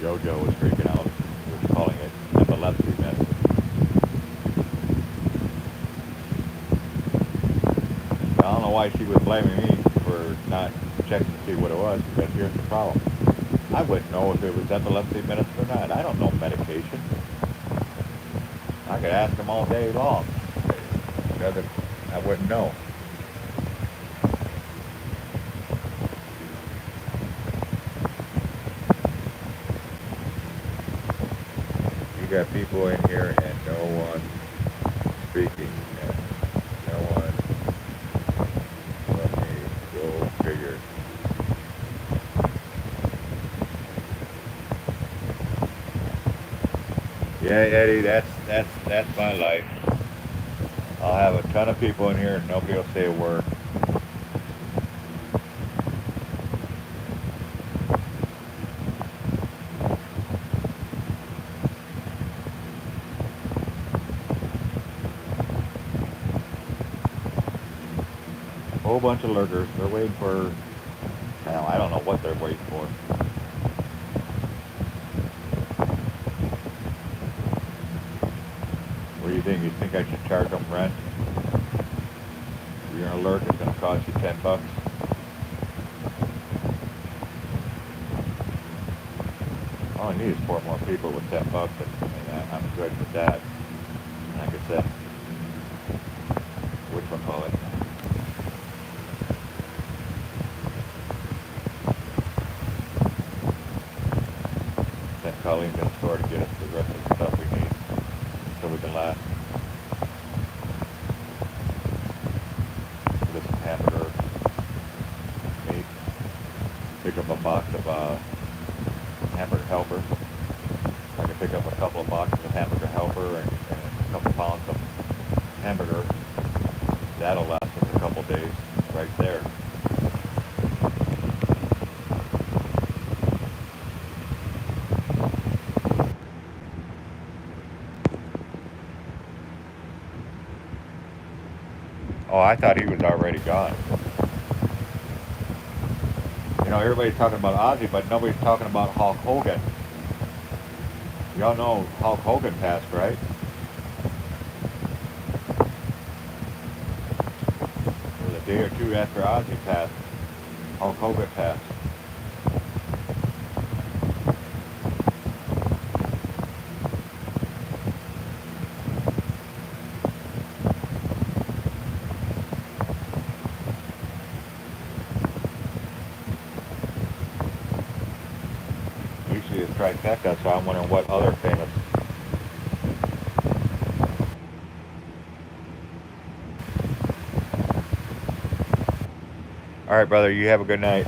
JoJo was freaking out. He was calling it epilepsy medicine. I don't know why she was blaming me for not checking to see what it was, because here's the problem. I wouldn't know if it was epilepsy medicine or not. I don't know medication. I could ask them all day long. I wouldn't know. You got people in here and no one speaking. And no one. Let me go figure. Yeah, Eddie, that's my life. I'll have a ton of people in here and nobody will say a word. Whole bunch of lurkers. They're waiting for. Hell, I don't know what they're waiting for. What do you think? You think I should charge them rent? If you're gonna lurk, it's gonna cost you $10. All I need is 4 more people with $10, and I'm good with that. Like I said, which one call it? Send Colleen to the store to get us the rest of the stuff we need so we can last. Get us some hamburger meat. Pick up a box of hamburger helper. I can pick up a couple of boxes of hamburger helper and a couple pounds of hamburger. That'll last us a couple days right there. Oh, I thought he was already gone. You know, everybody's talking about Ozzy, but nobody's talking about Hulk Hogan. Y'all know Hulk Hogan passed, right? It was a day or two after Ozzy passed. Hulk Hogan passed. Usually it's trifecta, so I'm wondering what other famous. All right, brother, you have a good night.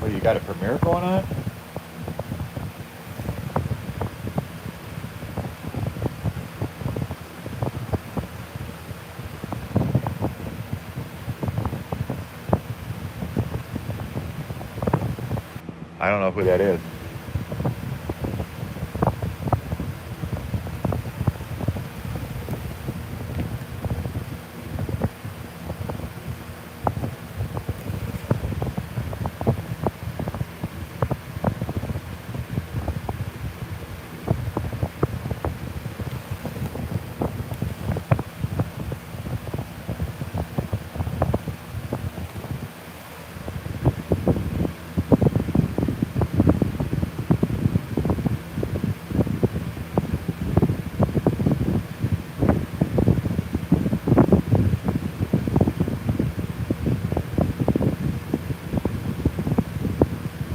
Well, you got a premiere going on? I don't know who that is.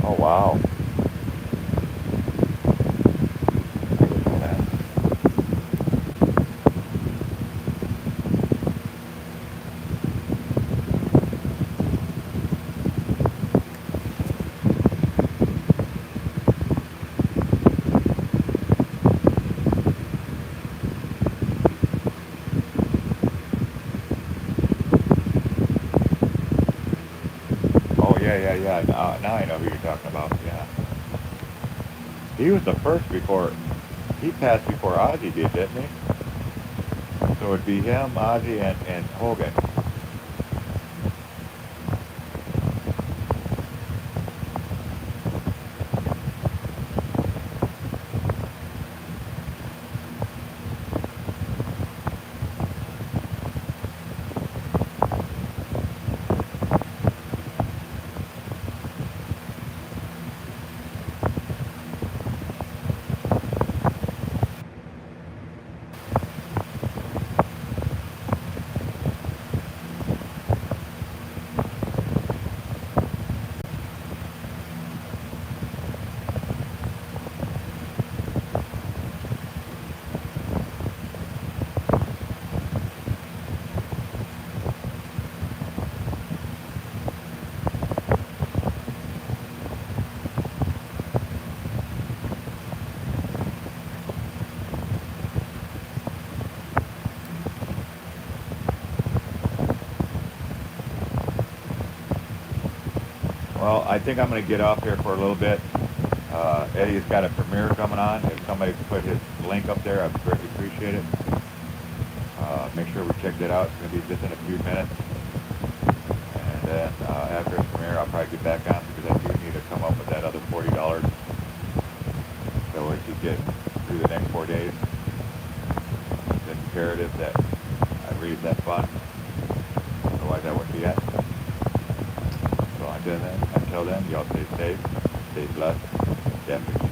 Oh, wow. Oh, yeah, yeah, Yeah, now I know who you're talking about. Yeah. He was the first before, he passed before Ozzy did, didn't he? So it'd be him, Ozzy, and Hogan. Well, I think I'm going to get off here for a little bit. Eddie's got a premiere coming on. If somebody could put his link up there, I'd greatly appreciate it. Make sure we check that out. It's going to be just in a few minutes. And then after his premiere, I'll probably get back on because I do need to come up with that other $40 so we could get through the next 4 days. It's imperative that I raise that fund. Otherwise, I wouldn't be at. So until then, y'all stay safe, stay blessed, definitely